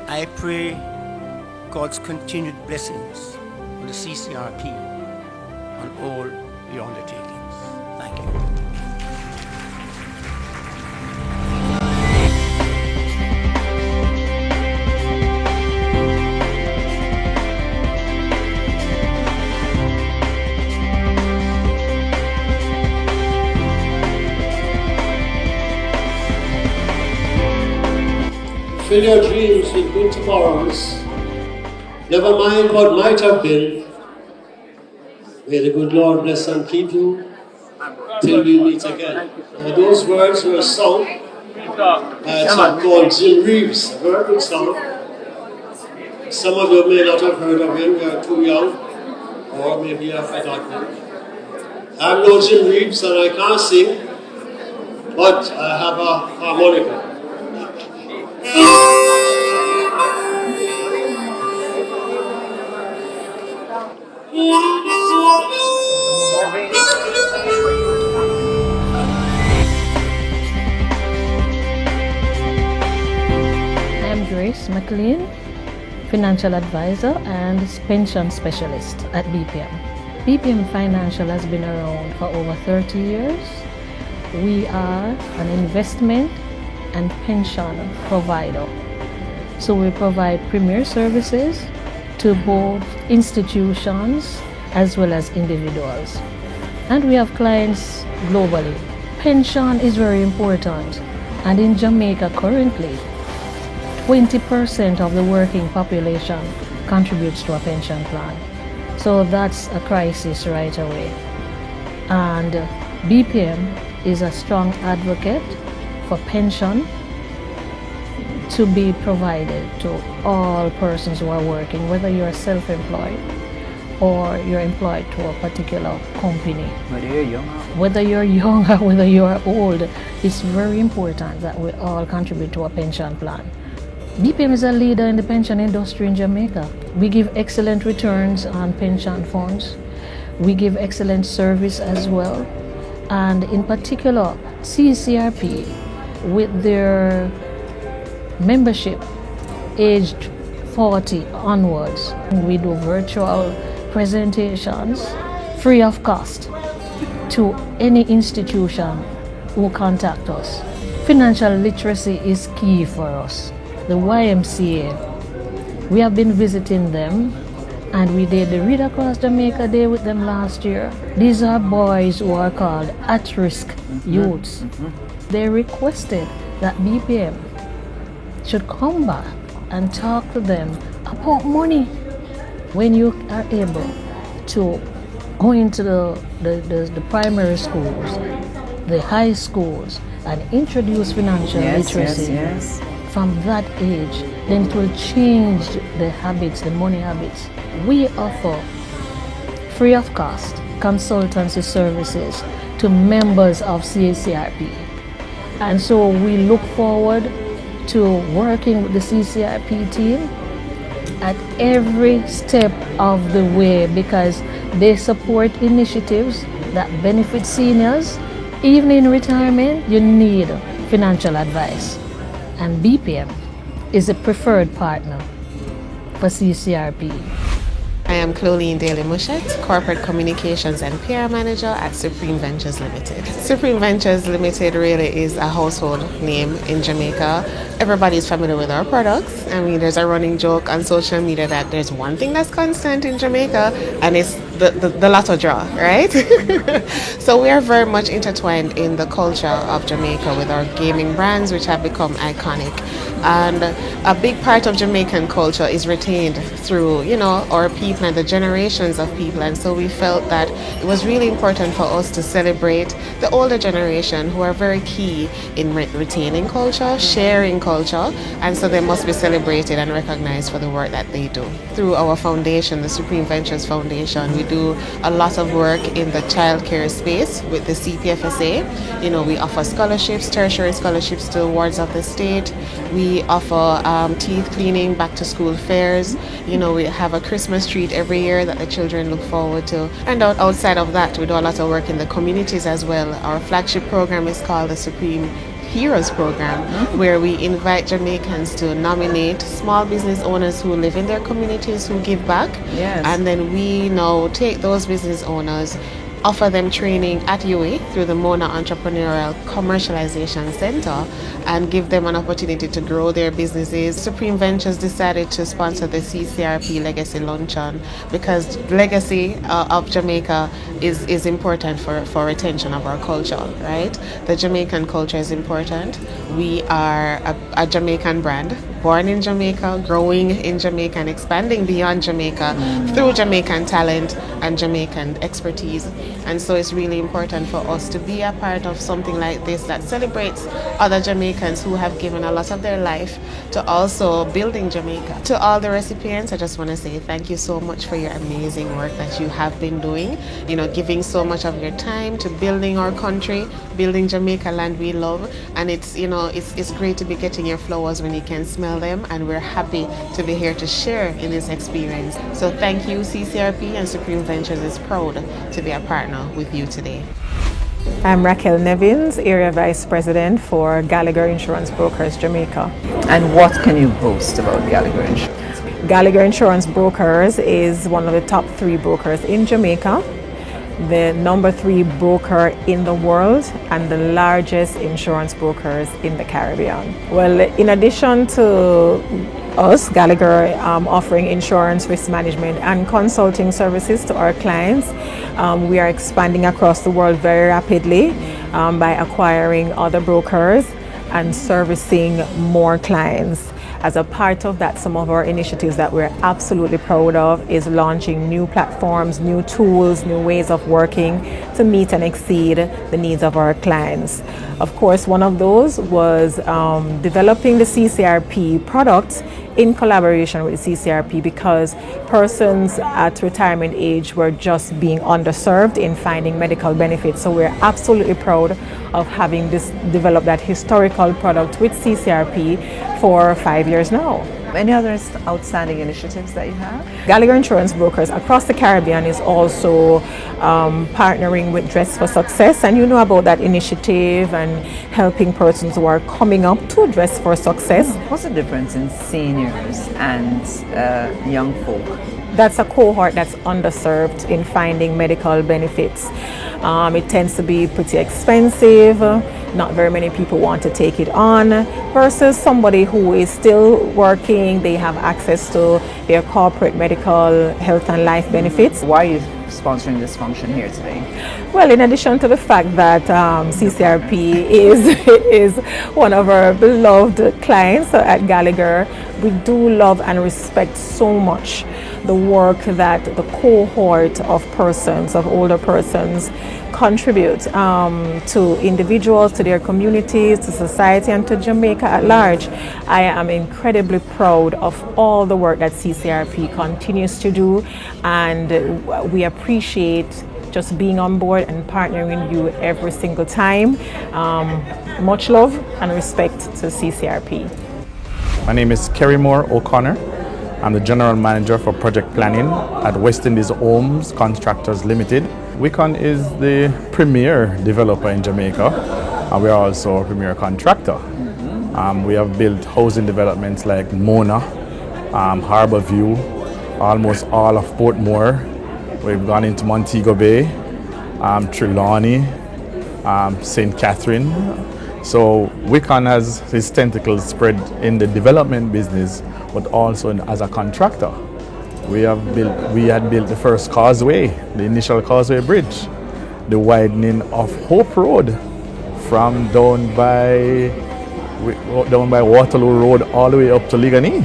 I pray God's continued blessings on the CCRP on all your undertakings. Thank you. Fill your dreams with good tomorrows. Never mind what might have been. May the good Lord bless and keep you till we meet again. Now, those words were sung by a song called Jim Reeves, a very good song. Some of you may not have heard of him, you are too young, or maybe you have forgotten him. I'm no Jim Reeves and I can't sing, but I have a harmonica. I'm Grace McLean, financial advisor and pension specialist at BPM. BPM Financial has been around for over 30 years. We are an investment and pension provider. So we provide premier services to both institutions as well as individuals. And we have clients globally. Pension is very important, and in Jamaica currently, 20% of the working population contributes to a pension plan. So that's a crisis right away. And BPM is a strong advocate for pension to be provided to all persons who are working, whether you're self-employed or you're employed to a particular company. Whether you're young or whether you're old, it's very important that we all contribute to a pension plan. BPM is a leader in the pension industry in Jamaica. We give excellent returns on pension funds. We give excellent service as well. And in particular, CCRP, with their membership aged 40 onwards, we do virtual presentations free of cost to any institution who contact us. Financial literacy is key for us. The YMCA, we have been visiting them, and we did the Read Across Jamaica Day with them last year. These are boys who are called at-risk youths. They requested that BPM should come back and talk to them about money. When you are able to going to the primary schools, the high schools, and introduce financial literacy from that age, then it will change the habits, the money habits. We offer free of cost consultancy services to members of CCRP. And so we look forward to working with the CCRP team at every step of the way, because they support initiatives that benefit seniors. Even in retirement, you need financial advice. And BPM is a preferred partner for CCRP. I am Pauline Daly-Mushet, Corporate Communications and PR Manager at Supreme Ventures Limited. Supreme Ventures Limited really is a household name in Jamaica. Everybody's familiar with our products. I mean, there's a running joke on social media that there's one thing that's constant in Jamaica, and it's the lotto draw, right? So we are very much intertwined in the culture of Jamaica with our gaming brands, which have become iconic. And a big part of Jamaican culture is retained through, our people and the generations of people. And so we felt that it was really important for us to celebrate the older generation, who are very key in retaining culture, sharing culture, and so they must be celebrated and recognized for the work that they do. Through our foundation, the Supreme Ventures Foundation, we do a lot of work in the childcare space with the CPFSA. We offer scholarships, tertiary scholarships to wards of the state. We offer teeth cleaning, back to school fairs. We have a Christmas treat every year that the children look forward to. And outside of that, we do a lot of work in the communities as well. Our flagship program is called the Supreme Heroes Program, where we invite Jamaicans to nominate small business owners who live in their communities who give back. Yes. And then we now take those business owners, offer them training at UA through the Mona Entrepreneurial Commercialization Center, and give them an opportunity to grow their businesses. Supreme Ventures decided to sponsor the CCRP Legacy Luncheon because legacy of Jamaica is important for retention of our culture, right? The Jamaican culture is important. We are a Jamaican brand, born in Jamaica, growing in Jamaica, and expanding beyond Jamaica through Jamaican talent and Jamaican expertise. And so it's really important for us to be a part of something like this that celebrates other Jamaicans who have given a lot of their life to also building Jamaica. To all the recipients, I just want to say thank you so much for your amazing work that you have been doing, giving so much of your time to building our country, building Jamaica land we love. And it's great to be getting your flowers when you can smell them, and we're happy to be here to share in this experience. So thank you, CCRP, and Supreme Ventures is proud to be a partner with you today. I'm Raquel Nevins, Area Vice President for Gallagher Insurance Brokers Jamaica. And what can you boast about Gallagher Insurance? Gallagher Insurance Brokers is one of the top 3 brokers in Jamaica, the number 3 broker in the world, and the largest insurance brokers in the Caribbean. Well, in addition to us, Gallagher, offering insurance, risk management, and consulting services to our clients, we are expanding across the world very rapidly by acquiring other brokers and servicing more clients. As a part of that, some of our initiatives that we're absolutely proud of is launching new platforms, new tools, new ways of working to meet and exceed the needs of our clients. Of course, one of those was developing the CCRP products in collaboration with CCRP, because persons at retirement age were just being underserved in finding medical benefits. So we're absolutely proud of having developed that historical product with CCRP for 5 years now. Any other outstanding initiatives that you have? Gallagher Insurance Brokers across the Caribbean is also partnering with Dress for Success, and you know about that initiative and helping persons who are coming up to Dress for Success. What's the difference in seniors and young folk? That's a cohort that's underserved in finding medical benefits. It tends to be pretty expensive. Not very many people want to take it on, versus somebody who is still working. They have access to their corporate medical, health and life benefits. Why are you sponsoring this function here today? Well, in addition to the fact that CCRP is one of our beloved clients at Gallagher, we do love and respect so much the work that the cohort of persons, of older persons, contribute to individuals, to their communities, to society, and to Jamaica at large. I am incredibly proud of all the work that CCRP continues to do, and we appreciate just being on board and partnering with you every single time. Much love and respect to CCRP. My name is Kerry Moore O'Connor. I'm the General Manager for Project Planning at West Indies Homes Contractors Limited. Wicon is the premier developer in Jamaica, and we are also a premier contractor. We have built housing developments like Mona, Harbour View, almost all of Portmore. We've gone into Montego Bay, Trelawney, St. Catherine. So Wicon has his tentacles spread in the development business, but also as a contractor. We had built the first causeway, the initial causeway bridge, the widening of Hope Road from down by Waterloo Road all the way up to Ligani.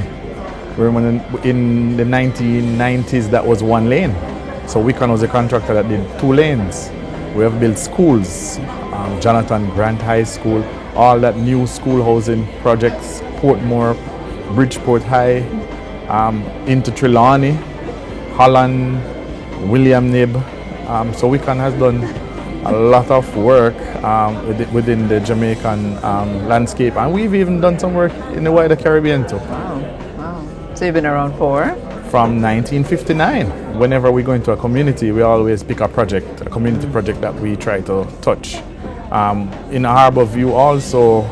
Remember in the 1990s that was one lane. So Wicon was a contractor that did 2 lanes. We have built schools, Jonathan Grant High School, all that new school housing projects, Portmore, Bridgeport High, into Trelawney, Holland, William Nib. So Wicon has done a lot of work within the Jamaican landscape, and we've even done some work in the wider Caribbean too. Wow. So you've been around for? From 1959. Whenever we go into a community, we always pick a project, a community project that we try to touch. In Harbour View also,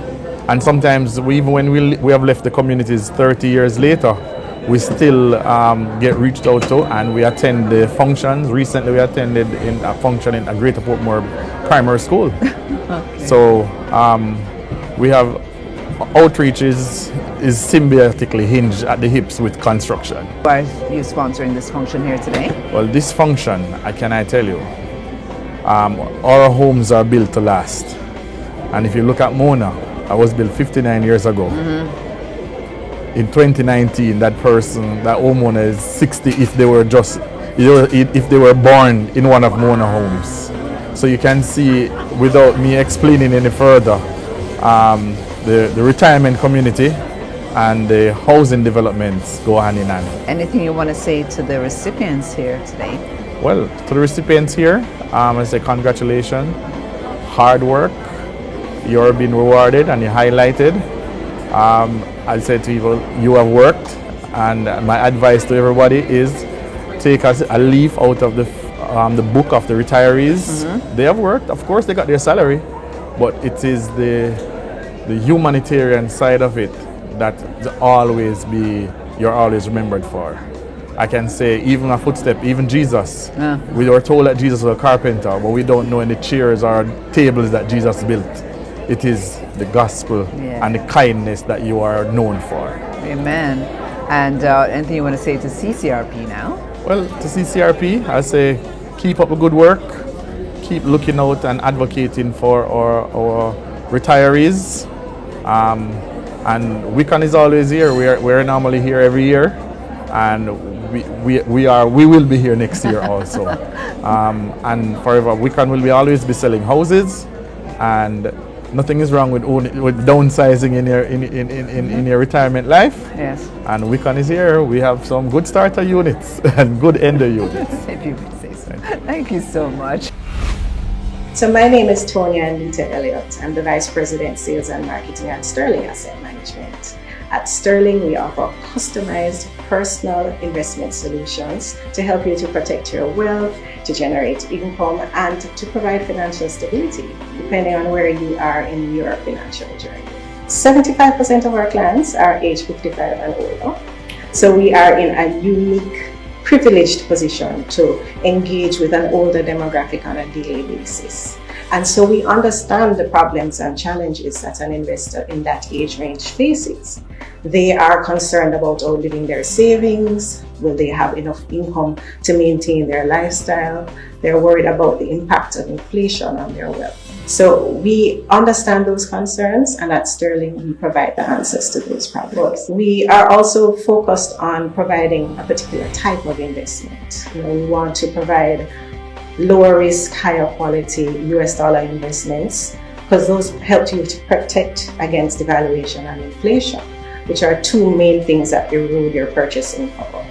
and sometimes even when we have left the communities 30 years later, we still get reached out to, and we attend the functions. Recently we attended in a function in a Greater Portmore Primary School. Okay. So we have outreach is symbiotically hinged at the hips with construction. Why are you sponsoring this function here today? Well, this function, I tell you, our homes are built to last. And if you look at Mona, I was built 59 years ago. In 2019, that homeowner is 60 if they were born in one of Mona homes. So you can see, without me explaining any further, the retirement community and the housing developments go hand in hand. Anything you want to say to the recipients here today? Well, to the recipients here, I say congratulations, hard work, you're being rewarded and you're highlighted. I'll say to people, you have worked, and my advice to everybody is take a leaf out of the book of the retirees. They have worked, of course they got their salary, but it is the humanitarian side of it that you're always remembered for. I can say even a footstep, even Jesus. We were told that Jesus was a carpenter, but we don't know any chairs or tables that Jesus built. It is the gospel and the kindness that you are known for. Amen. And anything you want to say to CCRP now? Well, to CCRP, I say keep up the good work, keep looking out and advocating for our retirees. And Wicon is always here. We're normally here every year, and we will be here next year also. And forever, Wicon will always be selling houses, and nothing is wrong with downsizing in your retirement life. Yes. And Wicon is here. We have some good starter units and good ender units. If you would say so. Thank you so much. So my name is Tonya Anita Elliott. I'm the Vice President, Sales and Marketing at Sterling Asset Management. At Sterling, we offer customized personal investment solutions to help you to protect your wealth, to generate income, and to provide financial stability, depending on where you are in your financial journey. 75% of our clients are age 55 and older. So we are in a unique, privileged position to engage with an older demographic on a daily basis. And so we understand the problems and challenges that an investor in that age range faces. They are concerned about outliving their savings. Will they have enough income to maintain their lifestyle? They're worried about the impact of inflation on their wealth. So we understand those concerns, and at Sterling we provide the answers to those problems. We are also focused on providing a particular type of investment. We want to provide lower risk, higher quality US dollar investments, because those help you to protect against devaluation and inflation, which are two main things that erode your purchasing power.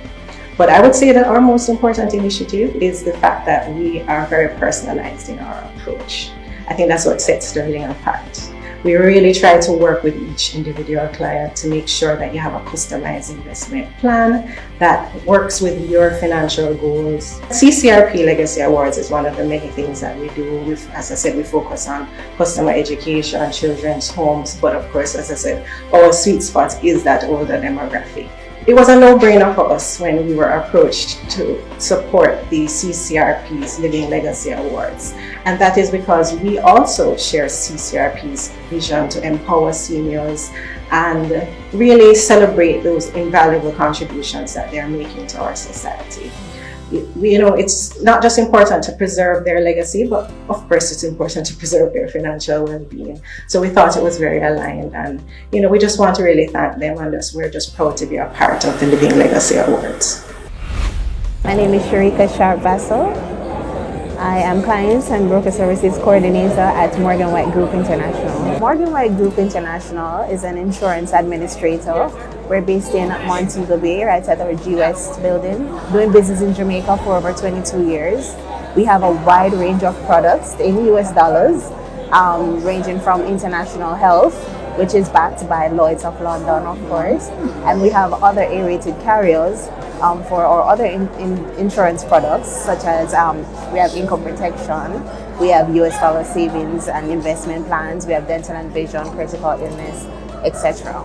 But I would say that our most important initiative is the fact that we are very personalized in our approach. I think that's what sets Sterling apart. We really try to work with each individual client to make sure that you have a customized investment plan that works with your financial goals. CCRP Legacy Awards is one of the many things that we do. As I said, we focus on customer education, children's homes, but of course, as I said, our sweet spot is that older demographic. It was a no-brainer for us when we were approached to support the CCRP's Living Legacy Awards. And that is because we also share CCRP's vision to empower seniors and really celebrate those invaluable contributions that they're making to our society. It's not just important to preserve their legacy, but of course it's important to preserve their financial well-being. So we thought it was very aligned, and we just want to really thank them, and we're just proud to be a part of the Living Legacy Awards. My name is Sharika Sharp-Basso. I am Clients and Broker Services Coordinator at Morgan White Group International. Morgan White Group International is an insurance administrator. We're based in Montego Bay, right at our G West building, doing business in Jamaica for over 22 years. We have a wide range of products in US dollars, ranging from international health, which is backed by Lloyd's of London, of course, and we have other A-rated carriers for our other insurance products, such as we have income protection, we have US dollar savings and investment plans, we have dental and vision, critical illness, etc.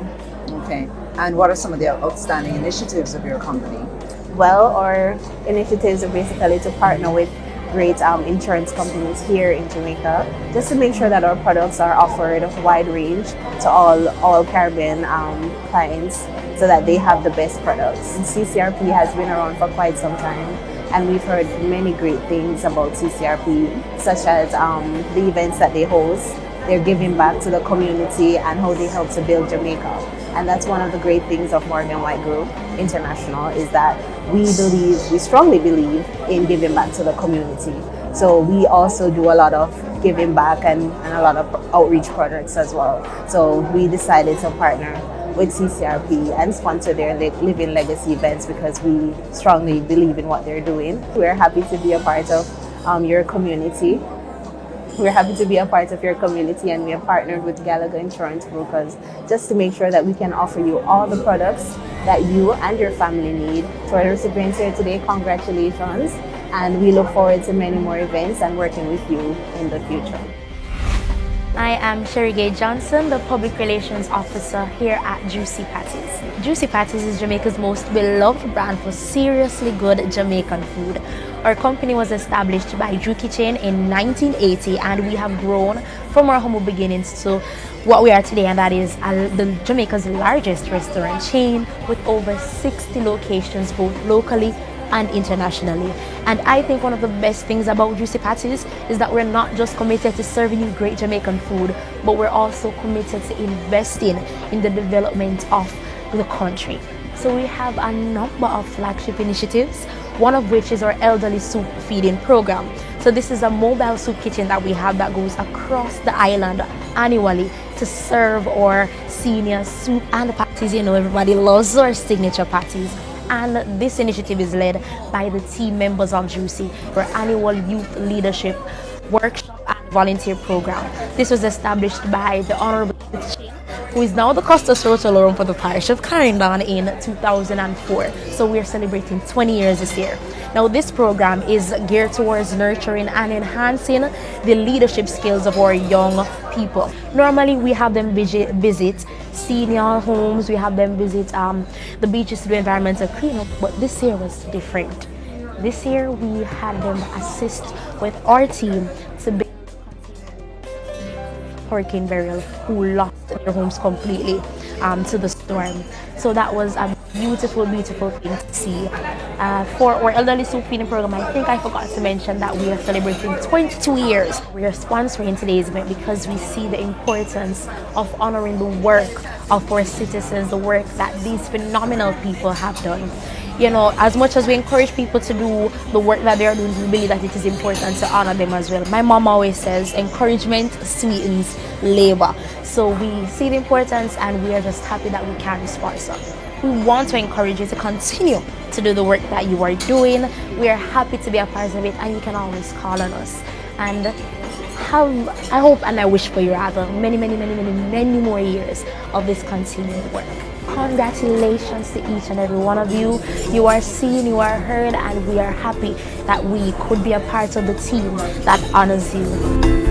Okay. And what are some of the outstanding initiatives of your company? Well, our initiatives are basically to partner with great insurance companies here in Jamaica, just to make sure that our products are offered wide range to all Caribbean clients, so that they have the best products. CCRP has been around for quite some time, and we've heard many great things about CCRP, such as the events that they host. They're giving back to the community and how they help to build Jamaica. And that's one of the great things of Morgan White Group International, is that we strongly believe in giving back to the community. So we also do a lot of giving back and a lot of outreach projects as well. So we decided to partner with CCRP and sponsor their Living Legacy events, because we strongly believe in what they're doing. We're happy to be a part of your community. We're happy to be a part of your community, and we have partnered with Gallagher Insurance Brokers just to make sure that we can offer you all the products that you and your family need. To our recipients here today, congratulations, and we look forward to many more events and working with you in the future. I am Sherry Gay Johnson, the Public Relations Officer here at Juicy Patties. Juicy Patties is Jamaica's most beloved brand for seriously good Jamaican food. Our company was established by Drew Kitchen in 1980, and we have grown from our humble beginnings to what we are today, and that is Jamaica's largest restaurant chain with over 60 locations both locally and internationally. And I think one of the best things about Juicy Patties is that we're not just committed to serving you great Jamaican food, but we're also committed to investing in the development of the country. So we have a number of flagship initiatives, one of which is our elderly soup feeding program. So this is a mobile soup kitchen that we have that goes across the island annually to serve our senior soup and patties. Everybody loves our signature patties. And this initiative is led by the team members of Juicy for annual youth leadership workshop and volunteer program. This was established by the Honourable Lucien, who is now the Custos Rotolorum for the parish of Clarendon in 2004. So we're celebrating 20 years this year. Now this program is geared towards nurturing and enhancing the leadership skills of our young people. Normally we have them visit senior homes, we have them visit the beaches to do environmental cleanup, but this year was different. This year we had them assist with our team to be hurricane burial who lost their homes completely to the storm. So that was a huge beautiful, beautiful thing to see. For our elderly soup feeding program, I think I forgot to mention that we are celebrating 22 years. We are sponsoring today's event because we see the importance of honoring the work of our citizens, the work that these phenomenal people have done. You know, as much as we encourage people to do the work that they are doing, we believe that it is important to honor them as well. My mom always says, encouragement sweetens labor. So we see the importance and we are just happy that we can sponsor. We want to encourage you to continue to do the work that you are doing. We are happy to be a part of it and you can always call on us. And I hope and I wish for you rather many more years of this continued work. Congratulations to each and every one of you. You are seen, you are heard, and we are happy that we could be a part of the team that honors you.